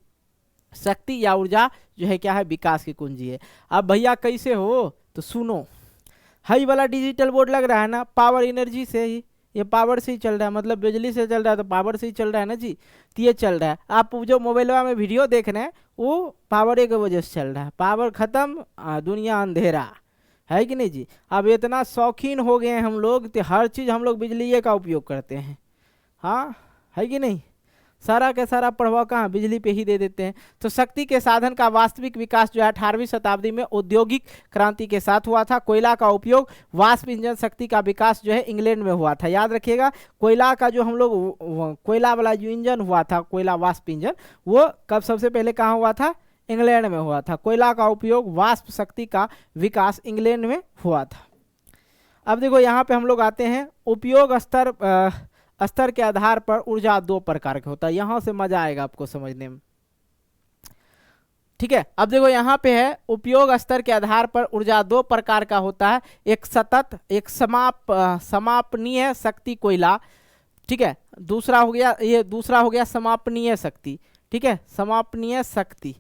शक्ति या ऊर्जा जो है क्या है, विकास की कुंजी है। अब भैया कैसे हो तो सुनो, हाई वाला डिजिटल बोर्ड लग रहा है ना, पावर एनर्जी से ही, ये पावर से ही चल रहा है, मतलब बिजली से चल रहा है तो पावर से ही चल रहा है ना जी। तो ये चल रहा है, आप जो मोबाइल में वीडियो देख रहे हैं वो पावर की वजह से चल रहा है। पावर खत्म, दुनिया अंधेरा, है कि नहीं जी। अब इतना शौकीन हो गए हैं हम लोग तो हर चीज़ हम लोग बिजली का उपयोग करते हैं, हाँ है कि नहीं। सारा का सारा प्रभाव कहाँ, बिजली पे ही दे देते हैं। तो शक्ति के साधन का वास्तविक विकास जो है 18वीं शताब्दी में औद्योगिक क्रांति के साथ हुआ था। कोयला का उपयोग, वाष्प इंजन शक्ति का विकास जो है इंग्लैंड में हुआ था। याद रखिएगा, कोयला का जो हम लोग कोयला वाला जो इंजन हुआ था, कोयला वाष्प इंजन, वो कब सबसे पहले कहाँ हुआ था, इंग्लैंड में हुआ था। कोयला का उपयोग, वाष्प शक्ति का विकास इंग्लैंड में हुआ था। अब देखो यहाँ पे हम लोग आते हैं, उपयोग स्तर के आधार पर ऊर्जा दो प्रकार के होता है। यहां से मजा आएगा आपको समझने में, ठीक है। अब देखो यहाँ पे है, उपयोग स्तर के आधार पर ऊर्जा दो प्रकार का होता है, एक सतत, एक समापनीय शक्ति कोयला, ठीक है। दूसरा हो गया समापनीय शक्ति, ठीक है, समापनीय शक्ति।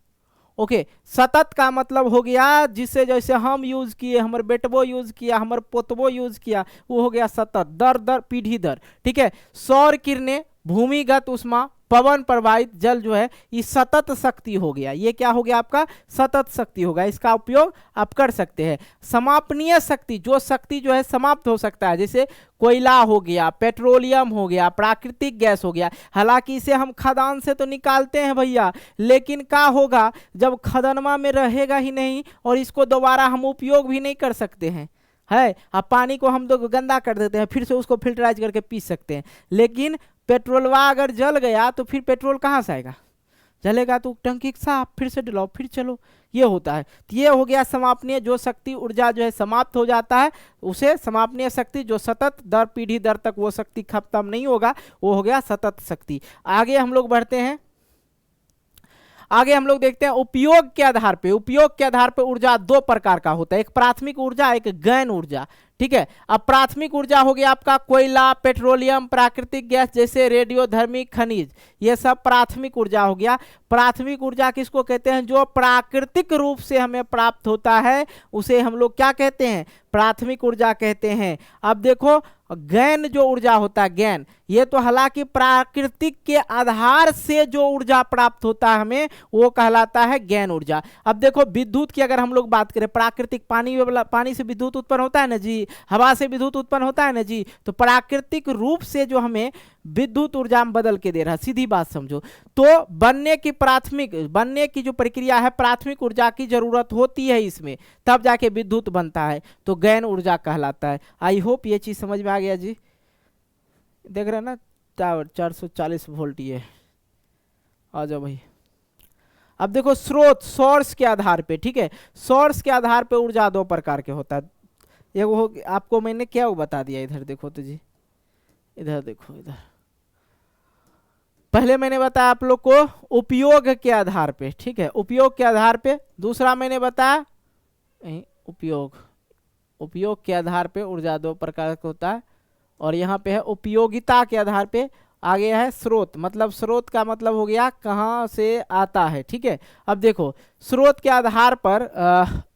ओके, सतत का मतलब हो गया जिसे जैसे हम यूज किए, हमारे बेटबो यूज किया, हमारे पोतबो यूज किया, वो हो गया सतत, दर दर पीढ़ी दर, ठीक है। सौर किरणें, भूमिगत उष्मा, पवन प्रवाहित जल जो है ये सतत शक्ति हो गया। ये क्या हो गया आपका? सतत शक्ति होगा। इसका उपयोग आप कर सकते हैं। समापनीय शक्ति, जो शक्ति जो है समाप्त हो सकता है, जैसे कोयला हो गया, पेट्रोलियम हो गया, प्राकृतिक गैस हो गया। हालांकि इसे हम खदान से तो निकालते हैं भैया, लेकिन क्या होगा जब खदनमा में रहेगा ही नहीं और इसको दोबारा हम उपयोग भी नहीं कर सकते हैं। है अब पानी को हम तो गंदा कर देते हैं, फिर से उसको फिल्टराइज करके पी सकते हैं, लेकिन पेट्रोलवा अगर जल गया तो फिर पेट्रोल कहाँ से आएगा? जलेगा तो टंकी साफ, फिर से डलाओ, फिर चलो, ये होता है। तो ये हो गया समापनीय, जो शक्ति ऊर्जा जो है समाप्त हो जाता है उसे समापनीय शक्ति, जो सतत दर पीढ़ी दर तक वो शक्ति खत्म नहीं होगा, वो हो गया सतत शक्ति। आगे हम लोग बढ़ते हैं। आगे हम लोग देखते हैं उपयोग के आधार पे। उपयोग के आधार पे ऊर्जा दो प्रकार का होता है, एक प्राथमिक ऊर्जा, एक गैन ऊर्जा। ठीक है, अब प्राथमिक ऊर्जा हो गया आपका कोयला, पेट्रोलियम, प्राकृतिक गैस जैसे रेडियोधर्मी खनिज, ये सब प्राथमिक ऊर्जा हो गया। प्राथमिक ऊर्जा किसको कहते हैं? जो प्राकृतिक रूप से हमें प्राप्त होता है उसे हम लोग क्या कहते हैं? प्राथमिक ऊर्जा कहते हैं। अब देखो गैन जो ऊर्जा होता है, गैन, ये तो हालांकि प्राकृतिक के आधार से जो ऊर्जा प्राप्त होता है हमें वो कहलाता है गैन ऊर्जा। अब देखो विद्युत की अगर हम लोग बात करें, प्राकृतिक पानी से विद्युत उत्पन्न होता है ना जी, हवा से विद्युत उत्पन्न होता है ना जी, तो प्राकृतिक रूप से जो हमें विद्युत ऊर्जा में बदल के दे रहा है, सीधी बात समझो। तो बनने की जो प्रक्रिया है प्राथमिक ऊर्जा की जरूरत होती है इसमें, तब जाके विद्युत बनता है, तो गैन ऊर्जा कहलाता है। आई होप ये चीज समझ में आ गया जी। देख रहे हैं ना, 440 वोल्ट ये। आ जाओ भाई। अब देखो स्रोत, सोर्स के आधार पे, ठीक है, सोर्स के आधार पे ऊर्जा दो प्रकार के होता है। ये वो आपको मैंने क्या वो बता दिया, इधर देखो तो जी, इधर देखो, इधर पहले मैंने बताया आप लोग को उपयोग के आधार पे, ठीक है, उपयोग के आधार पे। दूसरा मैंने बताया उपयोग के आधार पे ऊर्जा दो प्रकार का होता है, और यहाँ पे है उपयोगिता के आधार पे। आगे है स्रोत, मतलब स्रोत का मतलब हो गया कहाँ से आता है। ठीक है, अब देखो स्रोत के आधार पर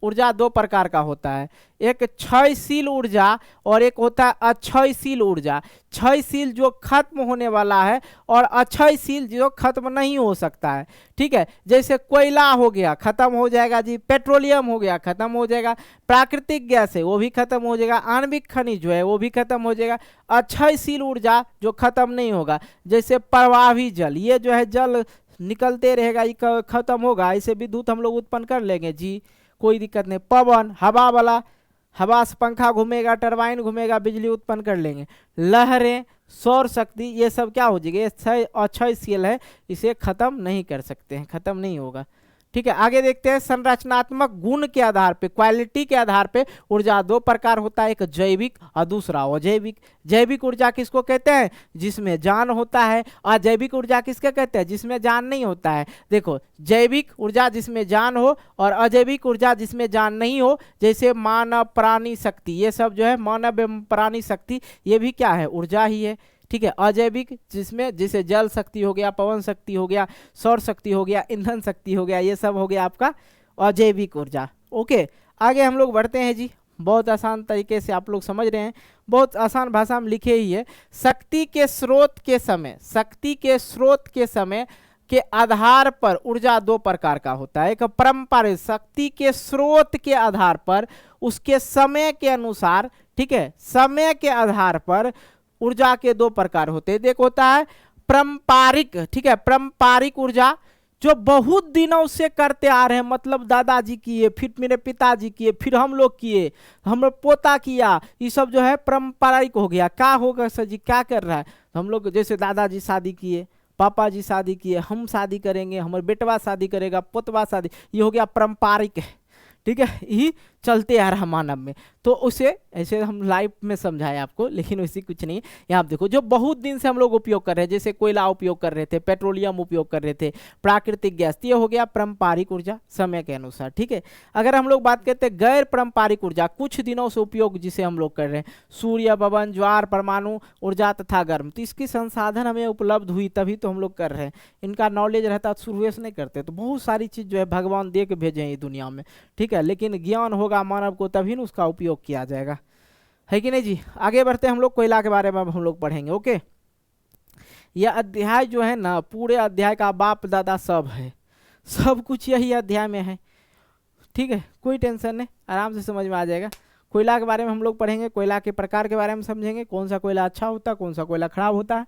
ऊर्जा दो प्रकार का होता है, एक क्षयशील ऊर्जा और एक होता है अक्षयशील ऊर्जा। क्षयशील जो खत्म होने वाला है और अक्षयशील जो खत्म नहीं हो सकता है। ठीक है, जैसे कोयला हो गया खत्म हो जाएगा जी, पेट्रोलियम हो गया खत्म हो जाएगा, प्राकृतिक गैस है वो भी खत्म हो जाएगा, आणविक खनिज जो है वो भी खत्म हो जाएगा। अक्षयशील ऊर्जा जो खत्म नहीं होगा, जैसे प्रवाही जल, ये जो है जल निकलते रहेगा, ये खत्म होगा, इसे विद्युत हम लोग उत्पन्न कर लेंगे जी, कोई दिक्कत नहीं। पवन, हवा वाला, हवा से पंखा घूमेगा, टरबाइन घूमेगा, बिजली उत्पन्न कर लेंगे। लहरें, सौर शक्ति, ये सब क्या हो जाएगा, ये अक्षयशील है, इसे खत्म नहीं कर सकते हैं, खत्म नहीं होगा। ठीक है, आगे देखते हैं संरचनात्मक गुण के आधार पे, क्वालिटी के आधार पे ऊर्जा दो प्रकार होता है, एक जैविक और दूसरा अजैविक। जैविक ऊर्जा किसको कहते हैं? जिसमें जान होता है। अजैविक ऊर्जा किसके कहते हैं? जिसमें जान नहीं होता है। देखो जैविक ऊर्जा जिसमें जान हो और अजैविक ऊर्जा जिसमें जान नहीं हो, जैसे मानव प्राणी शक्ति, ये सब जो है मानव एवं प्राणी शक्ति, ये भी क्या है? ऊर्जा ही है। ठीक है, अजैविक जिसमें जैसे जल शक्ति हो गया, पवन शक्ति हो गया, सौर शक्ति हो गया, ईंधन शक्ति हो गया, ये सब हो गया आपका अजैविक ऊर्जा। ओके, आगे हम लोग बढ़ते हैं जी। बहुत आसान तरीके से आप लोग समझ रहे हैं, बहुत आसान भाषा में लिखे ही है। शक्ति के स्रोत के समय, शक्ति के स्रोत के समय के आधार पर ऊर्जा दो प्रकार का होता है, एक पारंपरिक शक्ति के स्रोत के आधार पर, उसके समय के अनुसार, ठीक है, समय के आधार पर ऊर्जा के दो प्रकार होते हैं। एक होता है पारंपरिक, ठीक है, पारंपरिक ऊर्जा जो बहुत दिनों से करते आ रहे हैं, मतलब दादाजी किए, फिर मेरे पिताजी किए, फिर हम लोग किए, हम पोता किया, ये सब जो है पारंपरिक हो गया। क्या होगा सर जी, क्या कर रहा है? हम लोग जैसे दादाजी शादी किए, पापा जी शादी किए, हम शादी करेंगे, हमारे बेटवा शादी करेगा, पोतवा शादी, ये हो गया पारंपरिक है। ठीक है, यही चलते आ रहा मानव में, तो उसे ऐसे हम लाइफ में समझाए आपको, लेकिन वैसी कुछ नहीं। यहाँ देखो जो बहुत दिन से हम लोग उपयोग कर रहे हैं, जैसे कोयला उपयोग कर रहे थे, पेट्रोलियम उपयोग कर रहे थे, प्राकृतिक गैस, ये हो गया पारंपरिक ऊर्जा समय के अनुसार। ठीक है, अगर हम लोग बात करते हैं गैर पारंपरिक ऊर्जा, कुछ दिनों से उपयोग जिसे हम लोग कर रहे हैं, सूर्य, पवन, ज्वार, परमाणु ऊर्जा तथा गर्म, तो इसकी संसाधन हमें उपलब्ध हुई तभी तो हम लोग कर रहे हैं। इनका नॉलेज रहता तो शुरू से नहीं करते, तो बहुत सारी चीज जो है भगवान दे के भेजे हैं दुनिया में। ठीक है, लेकिन ज्ञान होगा मानव को तभी न उसका उपयोग किया जाएगा, है कि नहीं जी। आगे बढ़ते हैं हम लोग, कोयला के बारे में हम लोग पढ़ेंगे। ओके, यह अध्याय जो है ना, पूरे अध्याय का बाप दादा सब है, सब कुछ यही अध्याय में है। ठीक है, कोई टेंशन नहीं, आराम से समझ में आ जाएगा। कोयला के बारे में हम लोग पढ़ेंगे, कोयला के प्रकार के बारे में समझेंगे, कौन सा कोयला अच्छा होता है, कौन सा कोयला खराब होता है।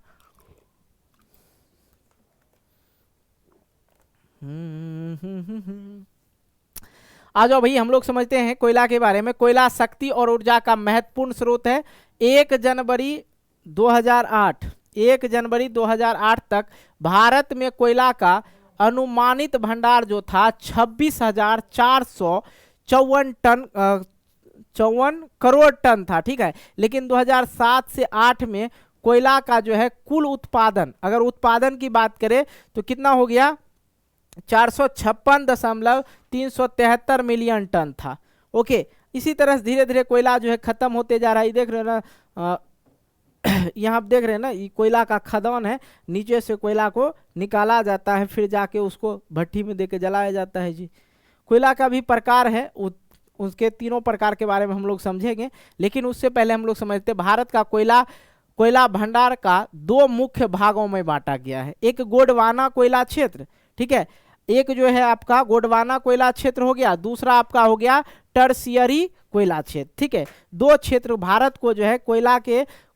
आ जाओ भाई, हम लोग समझते हैं कोयला के बारे में। कोयला शक्ति और ऊर्जा का महत्वपूर्ण स्रोत है। 1 जनवरी 2008 1 जनवरी 2008 तक भारत में कोयला का अनुमानित भंडार जो था 26,454 टन 54 करोड़ टन था। ठीक है, लेकिन 2007 से 8 में कोयला का जो है कुल उत्पादन, अगर उत्पादन की बात करें तो कितना हो गया, 456.373 मिलियन टन था। ओके, इसी तरह से धीरे धीरे कोयला जो है खत्म होते जा रहा है। देख रहे हो ना, यहाँ आप देख रहे हैं ना, ये कोयला का खदान है, नीचे से कोयला को निकाला जाता है, फिर जाके उसको भट्टी में देके जलाया जाता है जी। कोयला का भी प्रकार है, उसके तीनों प्रकार के बारे में हम लोग समझेंगे, लेकिन उससे पहले हम लोग समझते हैं भारत का कोयला भंडार का 2 मुख्य भागों में बांटा गया है। एक गोंडवाना कोयला क्षेत्र, ठीक है, एक जो है आपका गोंडवाना कोयला क्षेत्र हो गया, दूसरा आपका हो गया टर्शियरी कोयला क्षेत्र। ठीक है, 2 क्षेत्र भारत को जो है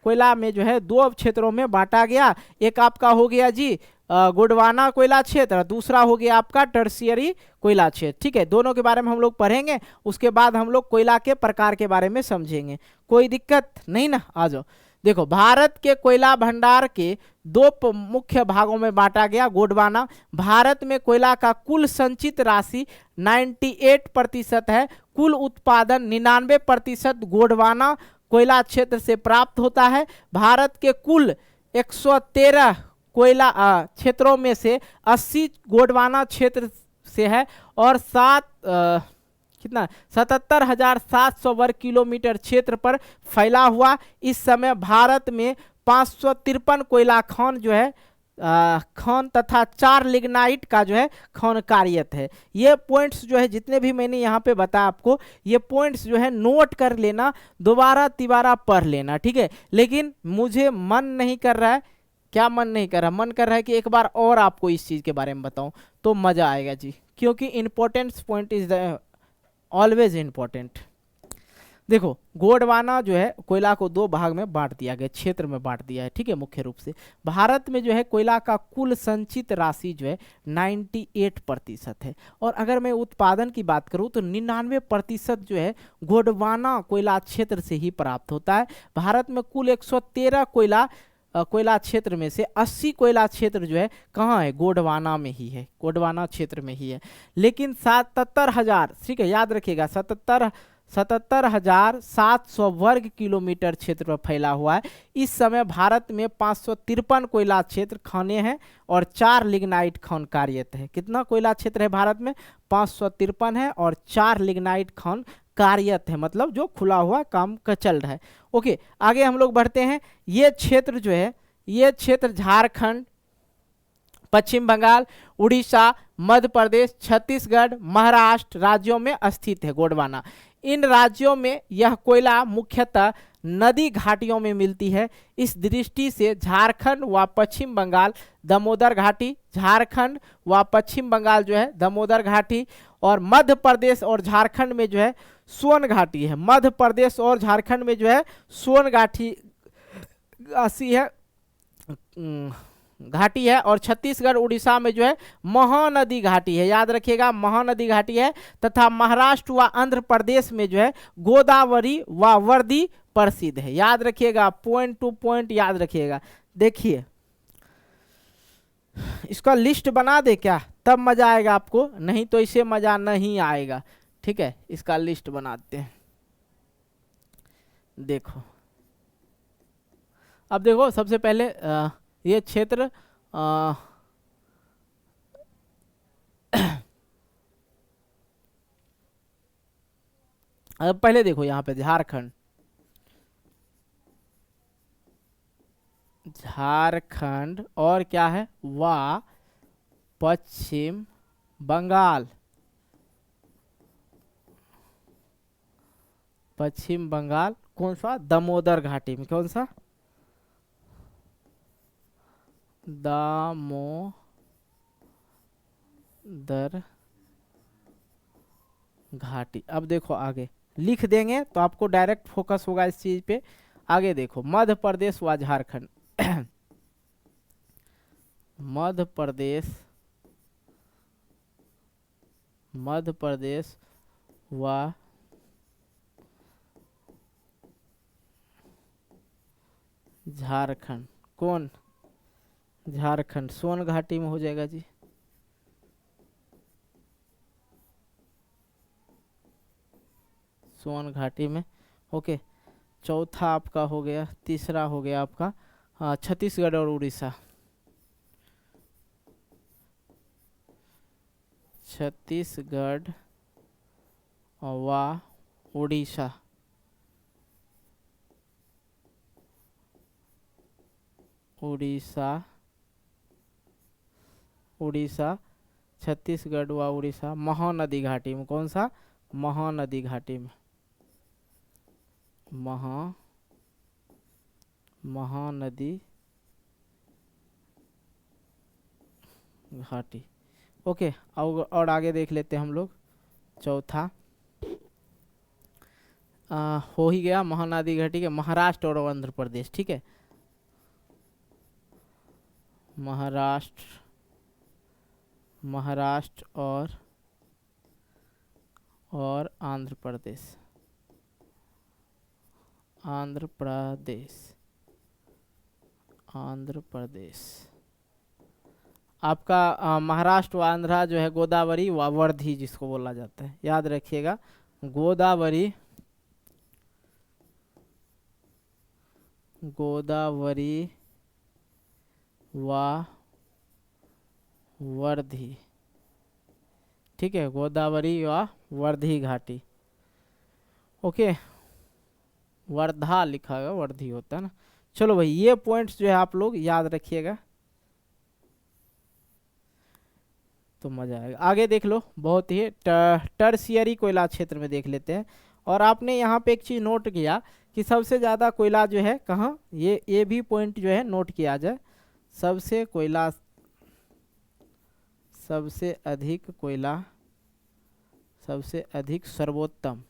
कोयला में जो है 2 क्षेत्रों में बांटा गया। एक आपका हो गया जी गोंडवाना कोयला क्षेत्र, दूसरा हो गया आपका टर्शियरी कोयला क्षेत्र। ठीक है, दोनों के बारे में हम लोग पढ़ेंगे, उसके बाद हम लोग कोयला के प्रकार के बारे में समझेंगे। कोई दिक्कत नहीं ना, आ जाओ। देखो, भारत के कोयला भंडार के 2 मुख्य भागों में बांटा गया। गोंडवाना, भारत में कोयला का कुल संचित राशि 98% है। कुल उत्पादन 99% गोंडवाना कोयला क्षेत्र से प्राप्त होता है। भारत के कुल 113 कोयला क्षेत्रों में से 80 गोंडवाना क्षेत्र से है और 77,700 वर्ग किलोमीटर क्षेत्र पर फैला हुआ। इस समय भारत में 553 कोयला खान जो है खान तथा 4 लिग्नाइट का जो है खान कार्यरत है। ये पॉइंट्स जो है जितने भी मैंने यहाँ पे बताया आपको, ये पॉइंट्स जो है नोट कर लेना, दोबारा तिबारा पढ़ लेना। ठीक है, लेकिन मुझे मन नहीं कर रहा है, क्या मन नहीं कर रहा, मन कर रहा है कि एक बार और आपको इस चीज़ के बारे में बताऊं तो मज़ा आएगा जी, क्योंकि important point is always important. देखो, गोंडवाना जो है कोयला को 2 भाग में बांट दिया गया, क्षेत्र में बांट दिया है। ठीक है, मुख्य रूप से भारत में जो है कोयला का कुल संचित राशि जो है 98% है। और अगर मैं उत्पादन की बात करूं तो 99% जो है गोंडवाना कोयला क्षेत्र से ही प्राप्त होता है। भारत में कुल 113 कोयला क्षेत्र में से 80 कोयला क्षेत्र जो है कहाँ है, गोंडवाना में ही है, गोंडवाना क्षेत्र में ही है। लेकिन 77,000, ठीक है, याद रखिएगा, 77,700 वर्ग किलोमीटर क्षेत्र पर फैला हुआ है। इस समय भारत में 553 कोयला क्षेत्र खाने हैं और 4 लिग्नाइट खान कार्यरत है। कितना कोयला क्षेत्र है भारत में, 553 है और 4 लिग्नाइट खान कार्यरत है, मतलब जो खुला हुआ काम का चल रहा है। ओके, आगे हम लोग बढ़ते हैं। ये क्षेत्र जो है, ये क्षेत्र झारखंड, पश्चिम बंगाल, उड़ीसा, मध्य प्रदेश, छत्तीसगढ़, महाराष्ट्र राज्यों में स्थित है गोंडवाना। इन राज्यों में यह कोयला मुख्यतः नदी घाटियों में मिलती है। इस दृष्टि से झारखंड व पश्चिम बंगाल दामोदर घाटी, झारखंड व पश्चिम बंगाल जो है दामोदर घाटी, और मध्य प्रदेश और झारखंड में जो है सोन घाटी है। मध्य प्रदेश और झारखंड में जो है सोन घाटी घाटी है और छत्तीसगढ़ उड़ीसा में जो है महानदी घाटी है, याद रखिएगा, महानदी घाटी है। तथा महाराष्ट्र व आंध्र प्रदेश में जो है गोदावरी व वर्दी प्रसिद्ध है। याद रखिएगा, पॉइंट टू पॉइंट याद रखिएगा। देखिए, इसका लिस्ट बना दे क्या, तब मजा आएगा आपको, नहीं तो इसे मजा नहीं आएगा। ठीक है, इसका लिस्ट बनाते हैं। देखो, अब देखो, सबसे पहले ये क्षेत्र अब पहले देखो यहाँ पे झारखंड और क्या है, वा पश्चिम बंगाल, पश्चिम बंगाल कौन सा, दामोदर घाटी में, कौन सा, दामोदर घाटी। अब देखो आगे लिख देंगे तो आपको डायरेक्ट फोकस होगा इस चीज पे। आगे देखो मध्य प्रदेश व झारखंड मध्य प्रदेश व झारखंड। कौन? झारखंड सोन घाटी में हो जाएगा जी। सोन घाटी में। ओके, चौथा आपका हो गया, तीसरा हो गया आपका छत्तीसगढ़ और उड़ीसा। छत्तीसगढ़ व उड़ीसा। उड़ीसा छत्तीसगढ़ व उड़ीसा महानदी घाटी में। कौन सा? महानदी घाटी में। महानदी घाटी। ओके, और आगे देख लेते हैं हम लोग। चौथा हो ही गया महानदी घाटी के महाराष्ट्र और आंध्र प्रदेश। ठीक है, महाराष्ट्र और आंध्र प्रदेश। आपका महाराष्ट्र व आंध्रा जो है गोदावरी व वर्धी जिसको बोला जाता है, याद रखिएगा। गोदावरी व वर्धी। ठीक है, गोदावरी व वर्धी घाटी। ओके, वर्धा लिखा है, वर्धी होता है ना। चलो भाई, ये पॉइंट्स जो है आप लोग याद रखिएगा तो मजा आएगा। आगे देख लो, बहुत ही टर्शियरी कोयला क्षेत्र में देख लेते हैं। और आपने यहाँ पे एक चीज नोट किया कि सबसे ज्यादा कोयला जो है कहाँ, ये भी पॉइंट जो है नोट किया जाए। सबसे अधिक सर्वोत्तम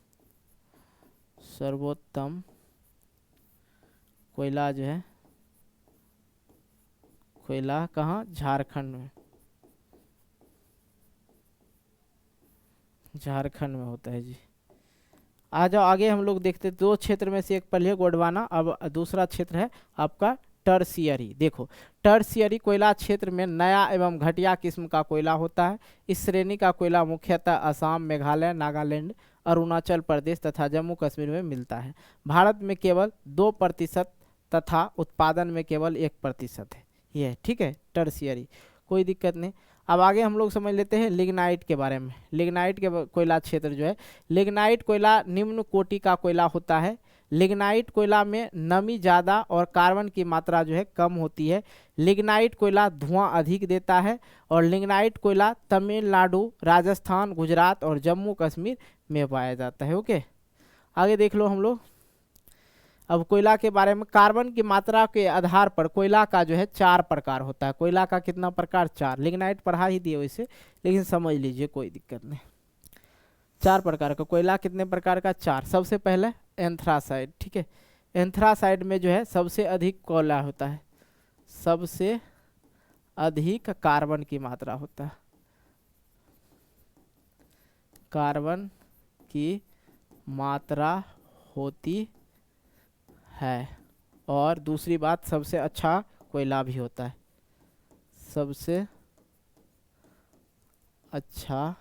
कोयला जो है, कोयला कहाँ? झारखंड में। झारखंड में होता है जी। आ जाओ आगे हम लोग देखते हैं। दो क्षेत्र में से एक पहले गोंडवाना, अब दूसरा क्षेत्र है आपका टर्शियरी। देखो, टर्शियरी कोयला क्षेत्र में नया एवं घटिया किस्म का कोयला होता है। इस श्रेणी का कोयला मुख्यतः असम, मेघालय, नागालैंड, अरुणाचल प्रदेश तथा जम्मू कश्मीर में मिलता है। भारत में केवल 2% तथा उत्पादन में केवल 1% है। ये ठीक है टर्शियरी, कोई दिक्कत नहीं। अब आगे हम लोग समझ लेते हैं लिग्नाइट के बारे में। लिग्नाइट के कोयला क्षेत्र जो है, लिग्नाइट कोयला निम्न कोटि का कोयला होता है। लिग्नाइट कोयला में नमी ज़्यादा और कार्बन की मात्रा जो है कम होती है। लिग्नाइट कोयला धुआं अधिक देता है और लिग्नाइट कोयला तमिलनाडु, राजस्थान, गुजरात और जम्मू कश्मीर में पाया जाता है। ओके, आगे देख लो हम लोग। अब कोयला के बारे में, कार्बन की मात्रा के आधार पर कोयला का जो है 4 प्रकार होता है। कोयला का कितना प्रकार? 4। लिग्नाइट पढ़ा ही दिए वैसे, लेकिन समझ लीजिए, कोई दिक्कत नहीं। 4 प्रकार का कोयला, कितने प्रकार का? 4। सबसे पहले एंथ्रासाइड। ठीक है, एंथ्रासाइड में जो है सबसे अधिक कोयला होता है, सबसे अधिक कार्बन की मात्रा होता है। कार्बन की मात्रा होती है। और दूसरी बात, सबसे अच्छा कोयला भी होता है। सबसे अच्छा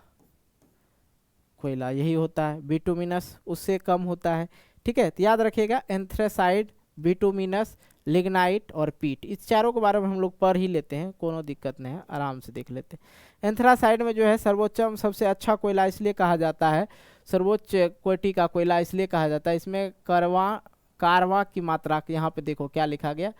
कोयला यही होता है। बिटुमिनस उससे कम होता है। ठीक है, तो याद रखिएगा एंथ्रासाइड, बिटुमिनस, लिग्नाइट और पीट, इस चारों के बारे में हम लोग पढ़ ही लेते हैं, कोनो दिक्कत नहीं है, आराम से देख लेते हैं। एंथ्रासाइड में जो है सर्वोच्चम, सबसे अच्छा कोयला इसलिए कहा जाता है, सर्वोच्च कोटि का कोयला इसलिए कहा जाता है, इसमें कार्बन की मात्रा, यहाँ पे देखो क्या लिखा गया,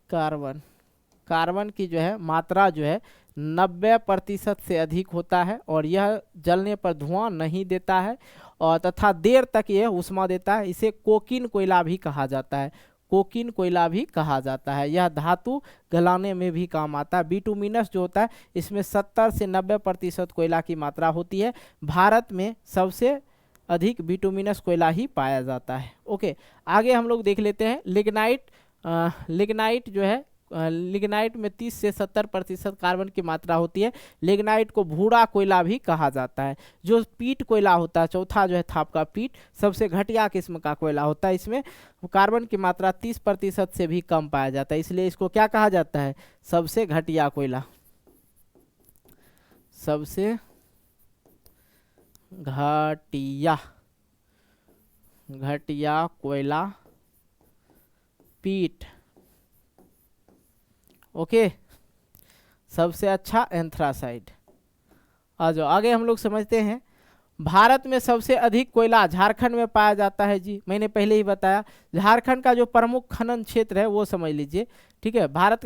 कार्बन की जो है मात्रा जो है 90% से अधिक होता है और यह जलने पर धुआं नहीं देता है और तथा देर तक यह ऊष्मा देता है। इसे कोकिन कोयला भी कहा जाता है। कोकिन कोयला भी कहा जाता है। यह धातु गलाने में भी काम आता है। बिटुमिनस जो होता है इसमें 70 से 90% कोयला की मात्रा होती है। भारत में सबसे अधिक बिटुमिनस कोयला ही पाया जाता है। ओके, आगे हम लोग देख लेते हैं लिग्नाइट। लिग्नाइट जो है, लिग्नाइट में 30 से 70% कार्बन की मात्रा होती है। लिग्नाइट को भूरा कोयला भी कहा जाता है। जो पीट कोयला होता है, चौथा जो है था आपका पीट, सबसे घटिया किस्म का कोयला होता है। इसमें कार्बन की मात्रा 30% से भी कम पाया जाता है, इसलिए इसको क्या कहा जाता है? सबसे घटिया कोयला। सबसे घटिया कोयला पीट। ओके, सबसे अच्छा एंथ्रासाइड। आ जाओ आगे हम लोग समझते हैं। भारत में सबसे अधिक कोयला झारखंड में पाया जाता है जी, मैंने पहले ही बताया। झारखंड का जो प्रमुख खनन क्षेत्र है वो समझ लीजिए, ठीक है। भारत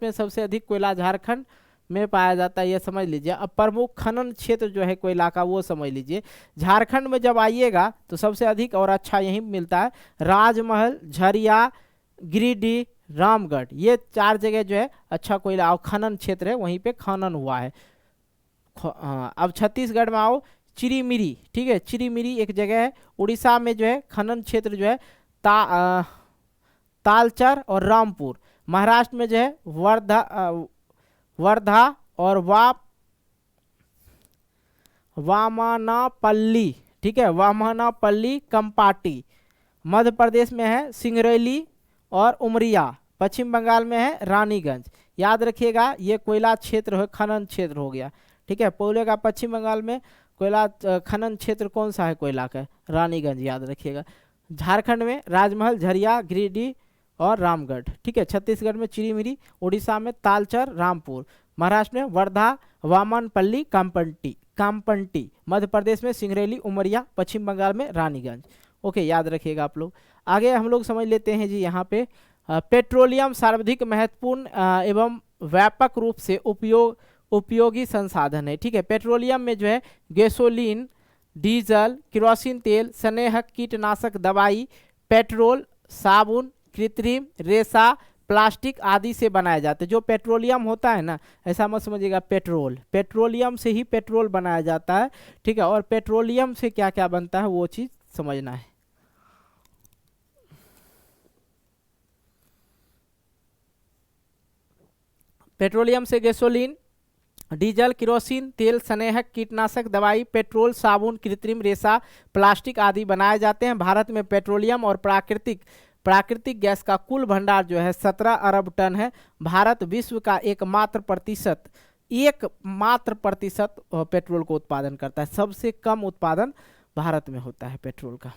में सबसे अधिक कोयला झारखंड में पाया जाता है, ये समझ लीजिए। अब प्रमुख खनन क्षेत्र जो है कोयला का वो समझ लीजिए। झारखंड में जब आइएगा तो सबसे अधिक और अच्छा यहीं मिलता है। राजमहल, झरिया, गिरिडीह, रामगढ़, ये 4 जगह जो है अच्छा कोयला और खनन क्षेत्र है, वहीं पे खनन हुआ है। अब छत्तीसगढ़ में आओ, चिरीमिरी, ठीक है, चिरीमिरी एक जगह है। उड़ीसा में जो है खनन क्षेत्र जो है तालचर और रामपुर। महाराष्ट्र में जो है वर्धा और वामनापल्ली, ठीक है, वामनापल्ली कंपाटी। मध्य प्रदेश में है सिंगरौली और उमरिया। पश्चिम बंगाल में है रानीगंज। याद रखिएगा ये कोयला क्षेत्र है, खनन क्षेत्र हो गया, ठीक है। पहले का पश्चिम बंगाल में कोयला खनन क्षेत्र कौन सा है कोयला का? रानीगंज, याद रखिएगा। झारखंड में राजमहल, झरिया, गिरिडीह और रामगढ़, ठीक है। छत्तीसगढ़ में चिरीमिरी, उड़ीसा में तालचर, रामपुर। महाराष्ट्र में वर्धा, वामनपल्ली, कामपट्टी। मध्य प्रदेश में सिंगरौली, उमरिया। पश्चिम बंगाल में रानीगंज। ओके, याद रखिएगा आप लोग। आगे हम लोग समझ लेते हैं जी यहाँ पे पेट्रोलियम सर्वाधिक महत्वपूर्ण एवं व्यापक रूप से उपयोगी संसाधन है, ठीक है। पेट्रोलियम में जो है गैसोलीन, डीजल, केरोसिन तेल, स्नेहक, कीटनाशक दवाई, पेट्रोल, साबुन, कृत्रिम रेशा, प्लास्टिक आदि से बनाए जाते हैं। जो पेट्रोलियम होता है ना, ऐसा मत समझिएगा पेट्रोलियम से ही पेट्रोल बनाया जाता है, ठीक है। और पेट्रोलियम से क्या क्या बनता है वो चीज़ समझना है। पेट्रोलियम से गैसोलीन, डीजल, केरोसिन तेल, स्नेहक, कीटनाशक दवाई, पेट्रोल, साबुन, कृत्रिम रेशा, प्लास्टिक आदि बनाए जाते हैं। भारत में पेट्रोलियम और प्राकृतिक गैस का कुल भंडार जो है 17 अरब टन है। भारत विश्व का एकमात्र प्रतिशत पेट्रोल को उत्पादन करता है। सबसे कम उत्पादन भारत में होता है पेट्रोल का।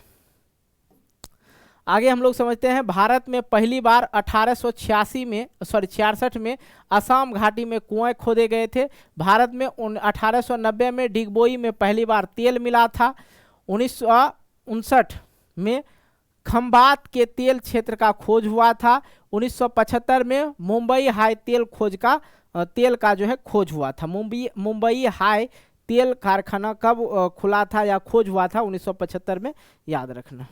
आगे हम लोग समझते हैं, भारत में पहली बार 66 में असम घाटी में कुएं खोदे गए थे। भारत में 1890 में डिगबोई में पहली बार तेल मिला था। 1959 में खंबात के तेल क्षेत्र का खोज हुआ था। 1975 में मुंबई हाई तेल का जो है खोज हुआ था। मुंबई हाई तेल कारखाना कब खुला था या खोज हुआ था? 1975 में, याद रखना।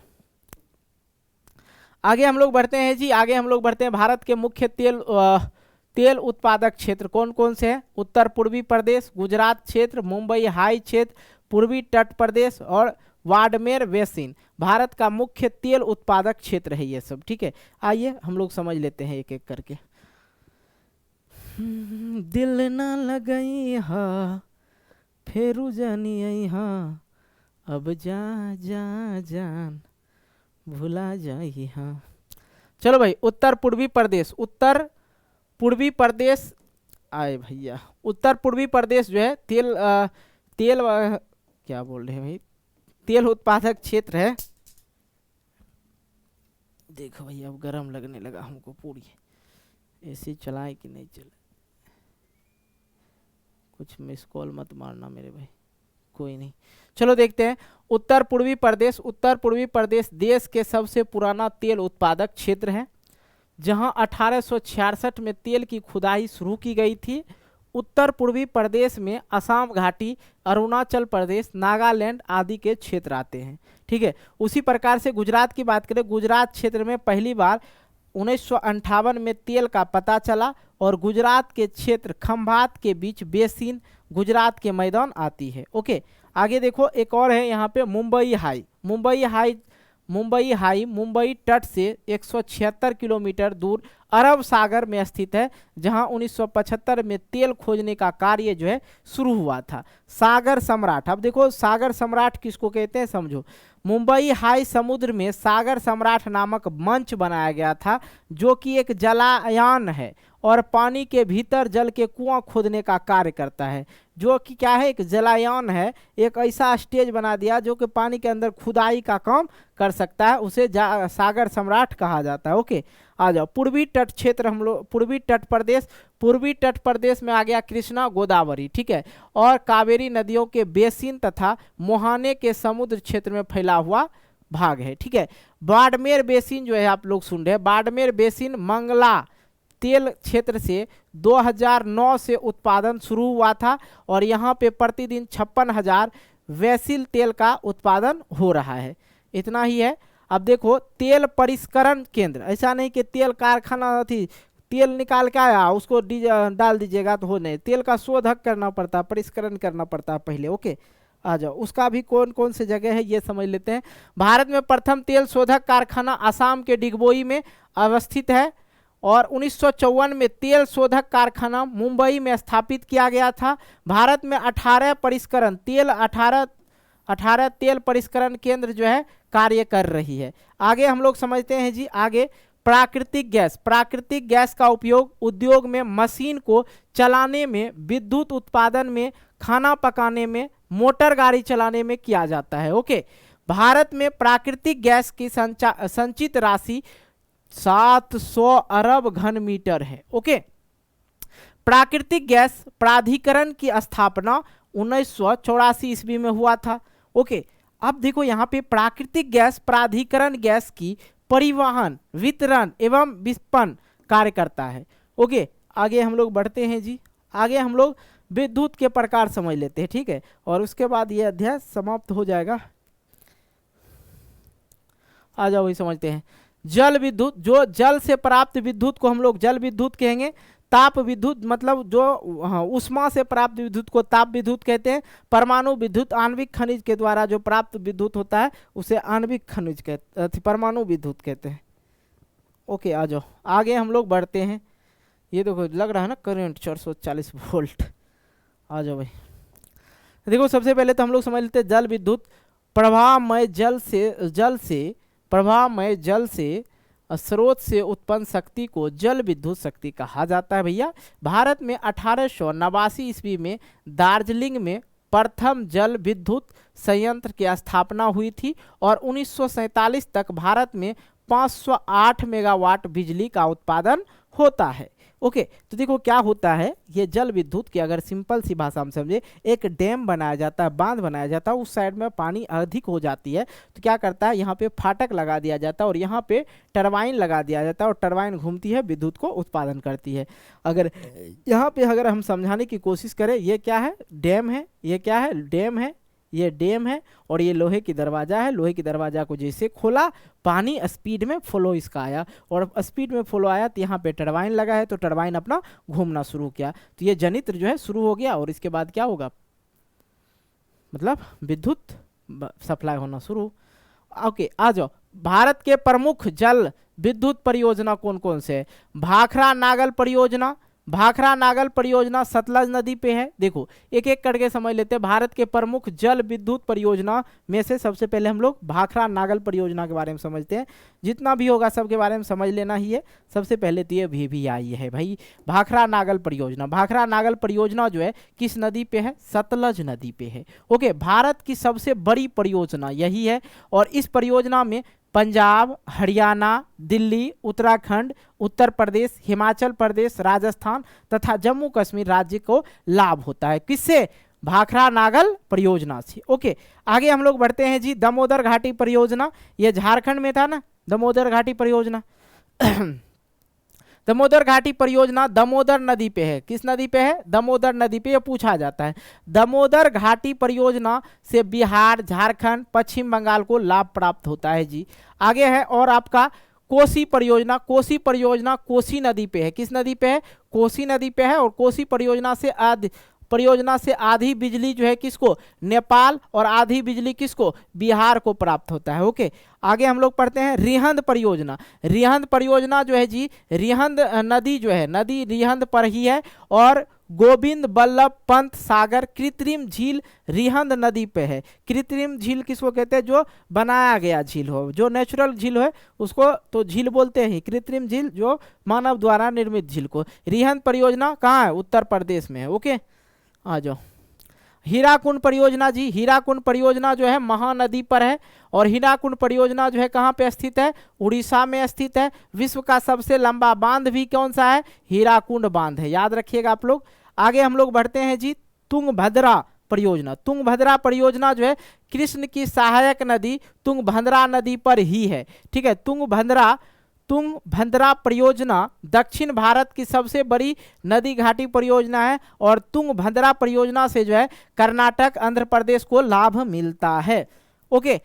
आगे हम लोग बढ़ते हैं जी। आगे हम लोग बढ़ते हैं, भारत के मुख्य तेल उत्पादक क्षेत्र कौन कौन से हैं? उत्तर पूर्वी प्रदेश, गुजरात क्षेत्र, मुंबई हाई क्षेत्र, पूर्वी तट प्रदेश और वाडमेर बेसिन। भारत का मुख्य तेल उत्पादक क्षेत्र है ये सब, ठीक है। आइए हम लोग समझ लेते हैं एक एक करके। दिल ना लगई हा फेरू जानी हा, अब जा जान भुला जाई हाँ। चलो भाई, उत्तर पूर्वी प्रदेश आए भैया। उत्तर पूर्वी प्रदेश जो है क्या बोल रहे हैं भाई, तेल उत्पादक क्षेत्र है। देखो भैया अब गर्म लगने लगा हमको पूरी। एसी चलाए कि नहीं चले, कुछ मिस कॉल मत मारना मेरे भाई, कोई नहीं। चलो देखते हैं। उत्तर पूर्वी प्रदेश देश के सबसे पुराना तेल उत्पादक क्षेत्र है, जहां 1866 में तेल की खुदाई शुरू की गई थी। उत्तर पूर्वी प्रदेश में असम घाटी, अरुणाचल प्रदेश, नागालैंड आदि के क्षेत्र आते हैं। ठीक है, उसी प्रकार से गुजरात की बात करें, गुजरात क्षेत्र में पहली बार 1958 में तेल का पता चला और गुजरात के क्षेत्र खंभात के बीच बेसिन गुजरात के मैदान आती है। ओके, आगे देखो एक और है यहाँ पे मुंबई हाई। मुंबई तट से 176 किलोमीटर दूर अरब सागर में स्थित है, जहां 1975 में तेल खोजने का कार्य जो है शुरू हुआ था। सागर सम्राट, अब देखो सागर सम्राट किसको कहते हैं समझो। मुंबई हाई समुद्र में सागर सम्राट नामक मंच बनाया गया था, जो कि एक जलायान है और पानी के भीतर जल के कुआं खोदने का कार्य करता है। जो कि क्या है, एक जलायान है, एक ऐसा स्टेज बना दिया जो कि पानी के अंदर खुदाई का काम कर सकता है, उसे सागर सम्राट कहा जाता है। ओके, आ जाओ पूर्वी तट क्षेत्र, हम लोग पूर्वी तट प्रदेश में आ गया कृष्णा गोदावरी, ठीक है, और कावेरी नदियों के बेसिन तथा मोहाने के समुद्र क्षेत्र में फैला हुआ भाग है। ठीक है, बाड़मेर बेसिन जो है आप लोग सुन रहे हैं, बाड़मेर बेसिन मंगला तेल क्षेत्र से 2009 से उत्पादन शुरू हुआ था और यहाँ पे प्रतिदिन 56,000 वैसिल तेल का उत्पादन हो रहा है। इतना ही है। अब देखो तेल परिष्करण केंद्र, ऐसा नहीं कि तेल कारखाना थी, तेल निकाल के आया उसको डाल दीजिएगा तो हो नहीं, तेल का शोधक करना पड़ता है, परिष्करण करना पड़ता है पहले। ओके, आ जाओ उसका भी कौन कौन से जगह है ये समझ लेते हैं। भारत में प्रथम तेल शोधक कारखाना असम के डिगबोई में अवस्थित है और 1954 में तेल शोधक कारखाना मुंबई में स्थापित किया गया था। भारत में 18 तेल परिष्करण केंद्र जो है कार्य कर रही है। आगे हम लोग समझते हैं जी, आगे प्राकृतिक गैस का उपयोग उद्योग में, मशीन को चलाने में, विद्युत उत्पादन में, खाना पकाने में, मोटर गाड़ी चलाने में किया जाता है। ओके, भारत में प्राकृतिक गैस की संचित राशि 700 अरब घन मीटर है। ओके, प्राकृतिक गैस प्राधिकरण की स्थापना 1984 ईस्वी में हुआ था। ओके, अब देखो यहाँ पे प्राकृतिक गैस प्राधिकरण गैस की परिवहन, वितरण एवं विपणन कार्य करता है। ओके, आगे हम लोग बढ़ते हैं जी, आगे हम लोग विद्युत के प्रकार समझ लेते हैं। ठीक है, और उसके बाद ये अध्याय समाप्त हो जाएगा। आ जाओ वही समझते हैं। जल विद्युत, जो जल से प्राप्त विद्युत को हम लोग जल विद्युत कहेंगे। ताप विद्युत मतलब जो उष्मा से प्राप्त विद्युत को ताप विद्युत कहते हैं। परमाणु विद्युत आणविक खनिज के द्वारा जो प्राप्त विद्युत होता है उसे आणविक खनिज कहते, परमाणु विद्युत कहते हैं। ओके, आ जाओ आगे हम लोग बढ़ते हैं। ये देखो लग रहा है ना करंट 440 वोल्ट। आ जाओ भाई, देखो सबसे पहले तो हम लोग समझ लेते हैं जल विद्युत। प्रवाहमय जल से स्रोत से उत्पन्न शक्ति को जल विद्युत शक्ति कहा जाता है भैया। भारत में 1889 ईस्वी में दार्जिलिंग में प्रथम जल विद्युत संयंत्र की स्थापना हुई थी और 1947 तक भारत में 508 मेगावाट बिजली का उत्पादन होता है। ओके, तो देखो क्या होता है, ये जल विद्युत की अगर सिंपल सी भाषा में समझे, एक डैम बनाया जाता है, बांध बनाया जाता है, उस साइड में पानी अधिक हो जाती है तो क्या करता है, यहाँ पे फाटक लगा दिया जाता है और यहाँ पे टरबाइन लगा दिया जाता है और टरबाइन घूमती है, विद्युत को उत्पादन करती है। अगर यहाँ पे अगर हम समझाने की कोशिश करें, ये क्या है, डैम है, ये क्या है, डैम है, ये डैम है और ये लोहे की दरवाजा है। लोहे की दरवाजा को जैसे खोला, पानी स्पीड में फ्लो इसका आया और स्पीड में फ्लो आया तो यहाँ पे टरबाइन लगा है तो टरबाइन अपना घूमना शुरू किया, तो ये जनित्र जो है शुरू हो गया और इसके बाद क्या होगा, मतलब विद्युत सप्लाई होना शुरू। ओके, आ जाओ, भारत के प्रमुख जल विद्युत परियोजना कौन कौन से है। भाखरा नागल परियोजना सतलज नदी पे है। देखो एक एक करके समझ लेते हैं। भारत के प्रमुख जल विद्युत परियोजना में से सबसे पहले हम लोग भाखरा नागल परियोजना के बारे में समझते हैं। जितना भी होगा सबके बारे में समझ लेना ही है। सबसे पहले तो ये भी आई है भाई, भाखरा नागल परियोजना। भाखरा नागल परियोजना जो है किस नदी पे है, सतलज नदी पे है। ओके, भारत की सबसे बड़ी परियोजना यही है और इस परियोजना में पंजाब, हरियाणा, दिल्ली, उत्तराखंड, उत्तर प्रदेश, हिमाचल प्रदेश, राजस्थान तथा जम्मू कश्मीर राज्य को लाभ होता है। किससे, भाखरा नागल परियोजना से। ओके, आगे हम लोग बढ़ते हैं जी। दामोदर घाटी परियोजना, ये झारखंड में था ना, दामोदर घाटी परियोजना। दामोदर घाटी परियोजना दामोदर नदी पे है। किस नदी पे है? दामोदर नदी पे। ये पूछा जाता है। दामोदर घाटी परियोजना से बिहार, झारखंड, पश्चिम बंगाल को लाभ प्राप्त होता है जी। आगे है और आपका कोसी परियोजना। कोसी परियोजना कोसी नदी पे है। किस नदी पे है? कोसी नदी पे है। और कोसी परियोजना से आधी बिजली जो है किसको? नेपाल, और आधी बिजली किसको? बिहार को प्राप्त होता है। ओके, आगे हम लोग पढ़ते हैं रिहंद परियोजना। रिहंद परियोजना जो है जी, रिहंद नदी जो है, नदी रिहंद पर ही है, और गोविंद बल्लभ पंत सागर कृत्रिम झील रिहंद नदी पे है। कृत्रिम झील किसको कहते हैं? जो बनाया गया झील हो, जो नेचुरल झील है उसको तो झील बोलते हैं। कृत्रिम झील जो मानव द्वारा निर्मित झील को। रिहंद परियोजना कहाँ है? उत्तर प्रदेश में है। ओके, आ जाओ। हीराकुंड परियोजना जी, हीराकुंड परियोजना जो है महानदी पर है, और हीराकुंड परियोजना जो है कहाँ पे स्थित है? उड़ीसा में स्थित है। विश्व का सबसे लंबा बांध भी कौन सा है? हीराकुंड बांध है, याद रखिएगा आप लोग। आगे हम लोग बढ़ते हैं जी, तुंगभद्रा परियोजना। तुंगभद्रा परियोजना जो है कृष्ण की सहायक नदी तुंगभद्रा नदी पर ही है। ठीक है, तुंगभद्रा परियोजना दक्षिण भारत की सबसे बड़ी नदी घाटी परियोजना है, और तुंगभद्रा परियोजना से जो है कर्नाटक, आंध्र प्रदेश को लाभ मिलता है। ओके,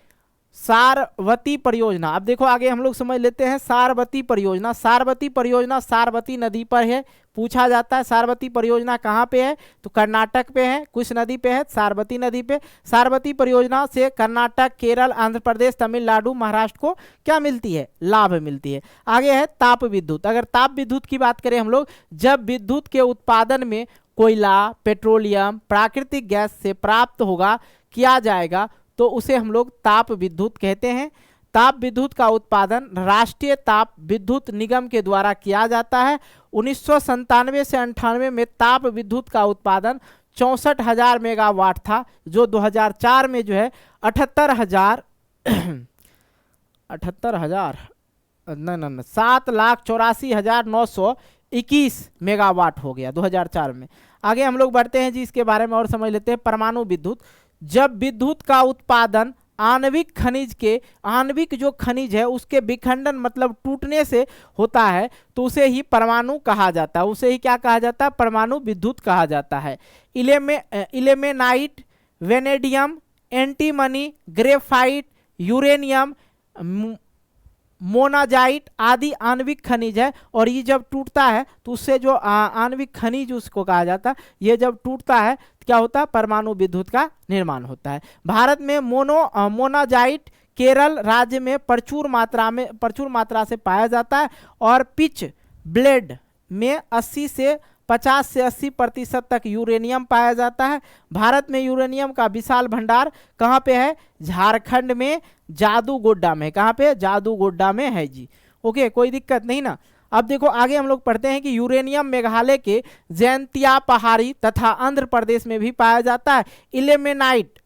सारवती परियोजना। अब देखो आगे हम लोग समझ लेते हैं सारवती परियोजना। सारवती परियोजना सारवती नदी पर है, पूछा जाता है। सारवती परियोजना कहाँ पे है? तो कर्नाटक पे है। किस नदी पे है? सारवती नदी पे। सारवती परियोजना से कर्नाटक, केरल, आंध्र प्रदेश, तमिलनाडु, महाराष्ट्र को क्या मिलती है? लाभ मिलती है। आगे है ताप विद्युत। अगर ताप विद्युत की बात करें हम लोग, जब विद्युत के उत्पादन में कोयला, पेट्रोलियम, प्राकृतिक गैस से प्राप्त किया जाएगा तो उसे हम लोग ताप विद्युत कहते हैं। ताप विद्युत का उत्पादन राष्ट्रीय ताप विद्युत निगम के द्वारा किया जाता है। 1997 से 98 में ताप विद्युत का उत्पादन 64,000 मेगावाट था, जो 2004 में जो है 7,84,921 मेगावाट हो गया 2004 में। आगे हम लोग बढ़ते हैं जी, इसके बारे में और समझ लेते हैं। परमाणु विद्युत। जब विद्युत का उत्पादन आणविक जो खनिज है उसके विखंडन मतलब टूटने से होता है तो उसे ही परमाणु कहा जाता है। उसे ही क्या कहा जाता है? परमाणु विद्युत कहा जाता है। Ilmenite, vanadium, antimony, graphite, uranium, monazite आदि आणविक खनिज है, और ये जब टूटता है तो उससे जो आणविक खनिज उसको कहा जाता है, ये जब टूटता है क्या होता है? परमाणु विद्युत का निर्माण होता है। भारत में मोनाजाइट केरल राज्य में प्रचुर मात्रा से पाया जाता है, और पिच ब्लेड में 50 से 80% तक यूरेनियम पाया जाता है। भारत में यूरेनियम का विशाल भंडार कहाँ पे है? झारखंड में जादूगोड्डा में। कहाँ पे? जादूगोड्डा में है जी। ओके, कोई दिक्कत नहीं ना। अब देखो आगे हम लोग पढ़ते हैं कि यूरेनियम मेघालय के जैंतिया पहाड़ी तथा आंध्र प्रदेश में भी पाया जाता है। इलेमेनाइट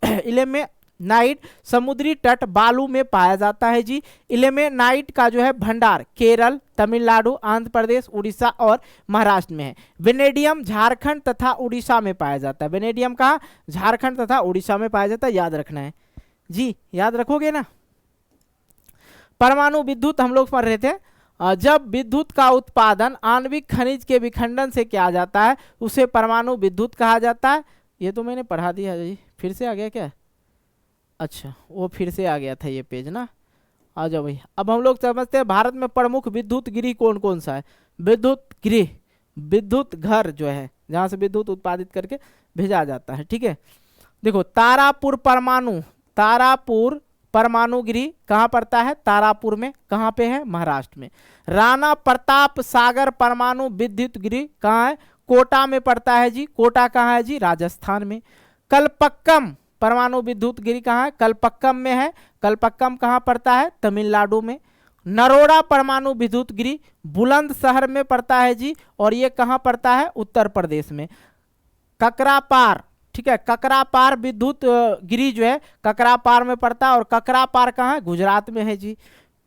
समुद्री तट बालू में पाया जाता है जी। इलेमेनाइट का जो है भंडार केरल, तमिलनाडु, आंध्र प्रदेश, उड़ीसा और महाराष्ट्र में है। वेनेडियम झारखंड तथा उड़ीसा में पाया जाता है। वेनेडियम कहाँ? झारखंड तथा उड़ीसा में पाया जाता है, याद रखना है जी। याद रखोगे ना। परमाणु विद्युत हम लोग पढ़ रहे थे। जब विद्युत का उत्पादन आणविक खनिज के विखंडन से किया जाता है उसे परमाणु विद्युत कहा जाता है। ये तो मैंने पढ़ा दिया जी, फिर से आ गया क्या? अच्छा, वो फिर से आ गया था ये पेज ना। आ जाओ भाई। अब हम लोग समझते हैं भारत में प्रमुख विद्युत गृह कौन कौन सा है। विद्युत गृह, विद्युत घर जो है जहाँ से विद्युत उत्पादित करके भेजा जाता है। ठीक है, देखो तारापुर परमाणु गृह कहाँ पड़ता है? तारापुर में। कहाँ पे है? महाराष्ट्र में। राणा प्रताप सागर परमाणु विद्युत गृह कहाँ है? कोटा में पड़ता है जी। कोटा कहाँ है जी? राजस्थान में। कलपक्कम परमाणु विद्युत गृह कहाँ है? कलपक्कम में है। कलपक्कम कहाँ पड़ता है? तमिलनाडु में। नरोड़ा परमाणु विद्युत गृह बुलंदशहर में पड़ता है जी, और ये कहाँ पड़ता है? उत्तर प्रदेश में। ककरापार, ठीक है, ककरापार विद्युत गृह जो है ककरापार में पड़ता है, और ककरापार कहाँ है? गुजरात में है जी।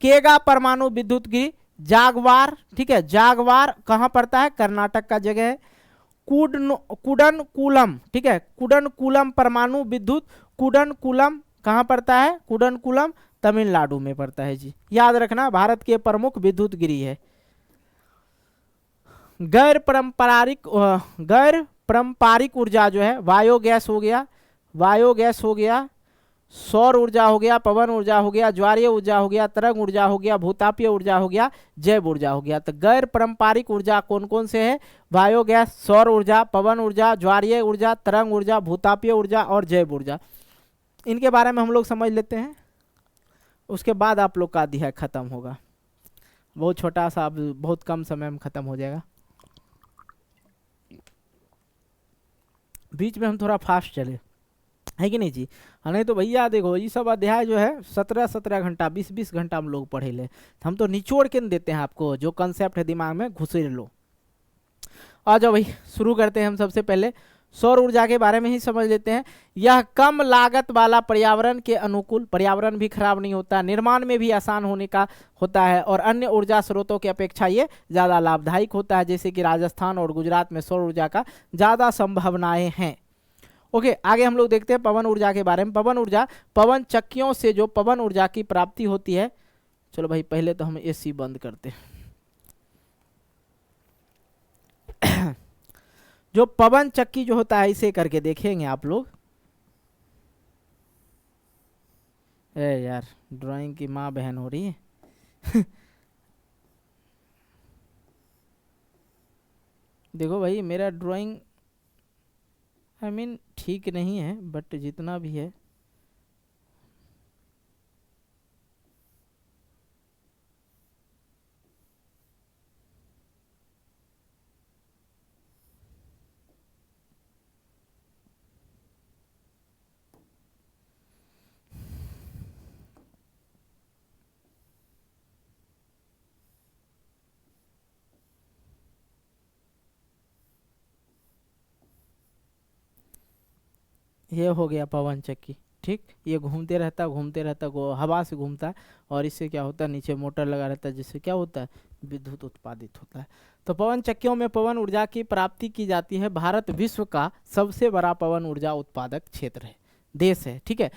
केगा परमाणु विद्युत गृह जागवार, ठीक है, जागवार कहाँ पड़ता है? कर्नाटक का जगह है। कुडनकुलम, ठीक है, कुडनकुलम परमाणु विद्युत कुडनकुलम कहाँ पड़ता है? कुडनकुलम तमिलनाडु में पड़ता है जी। याद रखना, भारत के प्रमुख विद्युत गृह है। गैर पारंपरिक ऊर्जा जो है बायोगैस हो गया, सौर ऊर्जा हो गया, पवन ऊर्जा हो गया, ज्वारीय ऊर्जा हो गया, तरंग ऊर्जा हो गया, भूतापीय ऊर्जा हो गया, जैव ऊर्जा हो गया। तो गैर पारंपरिक ऊर्जा कौन कौन से है? बायोगैस, सौर ऊर्जा, पवन ऊर्जा, ज्वारीय ऊर्जा, तरंग ऊर्जा, भूतापीय ऊर्जा और जैव ऊर्जा। इनके बारे में हम लोग समझ लेते हैं, उसके बाद आप लोग का अध्याय खत्म होगा। बहुत छोटा सा, बहुत कम समय में खत्म हो जाएगा। बीच में हम थोड़ा फास्ट चले, है कि नहीं जी? नहीं तो भैया देखो ये सब अध्याय जो है 17-17 घंटा 20-20 घंटा हम लोग पढ़े ले। हम तो निचोड़ के देते हैं आपको, जो कंसेप्ट है दिमाग में घुसेड़ लो। आ जाओ भाई, शुरू करते हैं। हम सबसे पहले सौर ऊर्जा के बारे में ही समझ लेते हैं। यह कम लागत वाला, पर्यावरण के अनुकूल, पर्यावरण भी खराब नहीं होता, निर्माण में भी आसान होने का होता है और अन्य ऊर्जा स्रोतों की अपेक्षा ये ज़्यादा लाभदायक होता है। जैसे कि राजस्थान और गुजरात में सौर ऊर्जा का ज़्यादा संभावनाएं हैं। ओके, आगे हम लोग देखते हैं पवन ऊर्जा के बारे में। पवन ऊर्जा, पवन चक्कियों से जो पवन ऊर्जा की प्राप्ति होती है। चलो भाई पहले तो हम एसी बंद करते हैं। जो पवन चक्की जो होता है, इसे करके देखेंगे आप लोग। यार ड्राइंग की माँ बहन हो रही है। देखो भाई मेरा ड्राइंग ठीक नहीं है, बट जितना भी है ये हो गया पवन चक्की। ठीक, ये घूमते रहता हवा से घूमता है और इससे क्या होता है, नीचे मोटर लगा रहता है, जिससे क्या होता है, विद्युत उत्पादित होता है। तो पवन चक्कियों में पवन ऊर्जा की प्राप्ति की जाती है। भारत विश्व का सबसे बड़ा पवन ऊर्जा उत्पादक क्षेत्र है, देश है। ठीक है,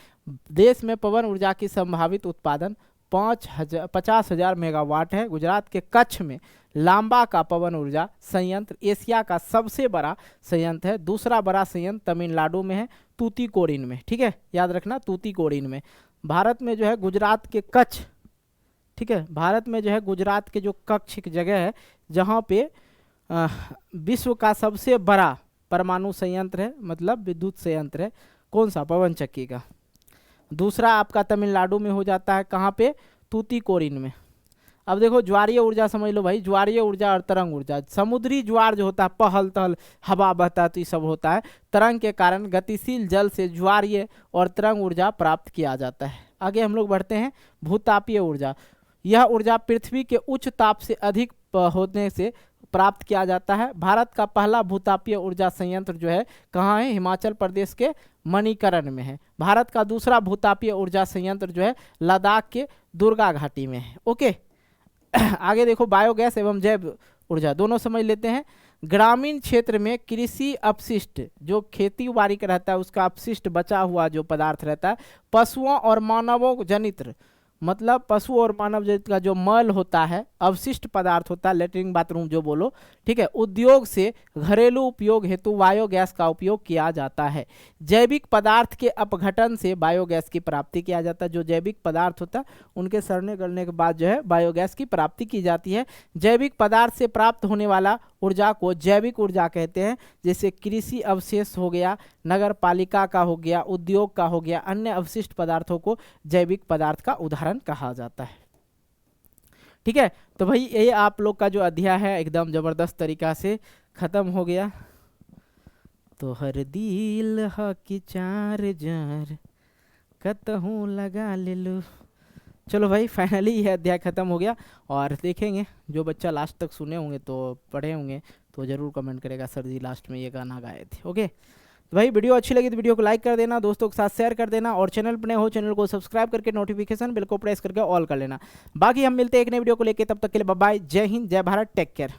देश में पवन ऊर्जा की संभावित उत्पादन 50,000 मेगावाट है। गुजरात के कच्छ में लांबा का पवन ऊर्जा संयंत्र एशिया का सबसे बड़ा संयंत्र है। दूसरा बड़ा संयंत्र तमिलनाडु में है, तूतीकोरिन में। ठीक है, याद रखना, तूतीकोरिन में। भारत में जो है गुजरात के कच्छ, ठीक है, भारत में जो है गुजरात के जो कच्छ की जगह है, जहाँ पे विश्व का सबसे बड़ा परमाणु संयंत्र है, मतलब विद्युत संयंत्र है। कौन सा? पवन चक्की का। दूसरा आपका तमिलनाडु में हो जाता है, कहाँ पे? तूतीकोरिन में। अब देखो ज्वारीय ऊर्जा समझ लो भाई, ज्वारीय ऊर्जा और तरंग ऊर्जा। समुद्री ज्वार जो होता है, पहल तहल हवा बहता है, तो ये सब होता है। तरंग के कारण गतिशील जल से ज्वारीय और तरंग ऊर्जा प्राप्त किया जाता है। आगे हम लोग बढ़ते हैं। भूतापीय ऊर्जा, यह ऊर्जा पृथ्वी के उच्च ताप से अधिक होने से प्राप्त किया जाता है। भारत का पहला भूतापीय ऊर्जा संयंत्र जो है कहाँ है? हिमाचल प्रदेश के मणिकरण में है। भारत का दूसरा भूतापीय ऊर्जा संयंत्र जो है लद्दाख के दुर्गा घाटी में है। ओके, आगे देखो, बायोगैस एवं जैव ऊर्जा दोनों समझ लेते हैं। ग्रामीण क्षेत्र में कृषि अपशिष्ट, जो खेती बाड़ी का रहता है उसका अपशिष्ट बचा हुआ जो पदार्थ रहता है, पशुओं और मानवों जनित, मतलब पशु और मानव जनित का जो मल होता है, अवशिष्ट पदार्थ होता है, लेटरिन बाथरूम जो बोलो, ठीक है, उद्योग से घरेलू उपयोग हेतु बायोगैस का उपयोग किया जाता है। जैविक पदार्थ के अपघटन से बायोगैस की प्राप्ति किया जाता है। जो जैविक पदार्थ होता है उनके सड़ने गलने के बाद जो है बायोगैस की प्राप्ति की जाती है। जैविक पदार्थ से प्राप्त होने वाला ऊर्जा को जैविक ऊर्जा कहते हैं। जैसे कृषि अवशेष हो गया, नगर पालिका का हो गया, उद्योग का हो गया, अन्य अवशिष्ट पदार्थों को जैविक पदार्थ का उदाहरण कहा जाता है। ठीक है, तो भाई ये आप लोग का जो अध्याय है एकदम जबरदस्त तरीका से खत्म हो गया। तो हर दिल की चार जार कतहूँ लगा ले लो। चलो भाई, फाइनली यह अध्याय खत्म हो गया। और देखेंगे जो बच्चा लास्ट तक सुने होंगे तो पढ़े होंगे तो ज़रूर कमेंट करेगा सर जी लास्ट में ये गाना गाए थे। ओके, तो भाई वीडियो अच्छी लगी तो वीडियो को लाइक कर देना, दोस्तों के साथ शेयर कर देना, और चैनल पर नए हो चैनल को सब्सक्राइब करके नोटिफिकेशन बिल को प्रेस करके ऑल कर लेना। बाकी हम मिलते हैं एक नए वीडियो को लेकर, तब तक के लिए बाय बाय, जय हिंद, जय भारत, टेक केयर।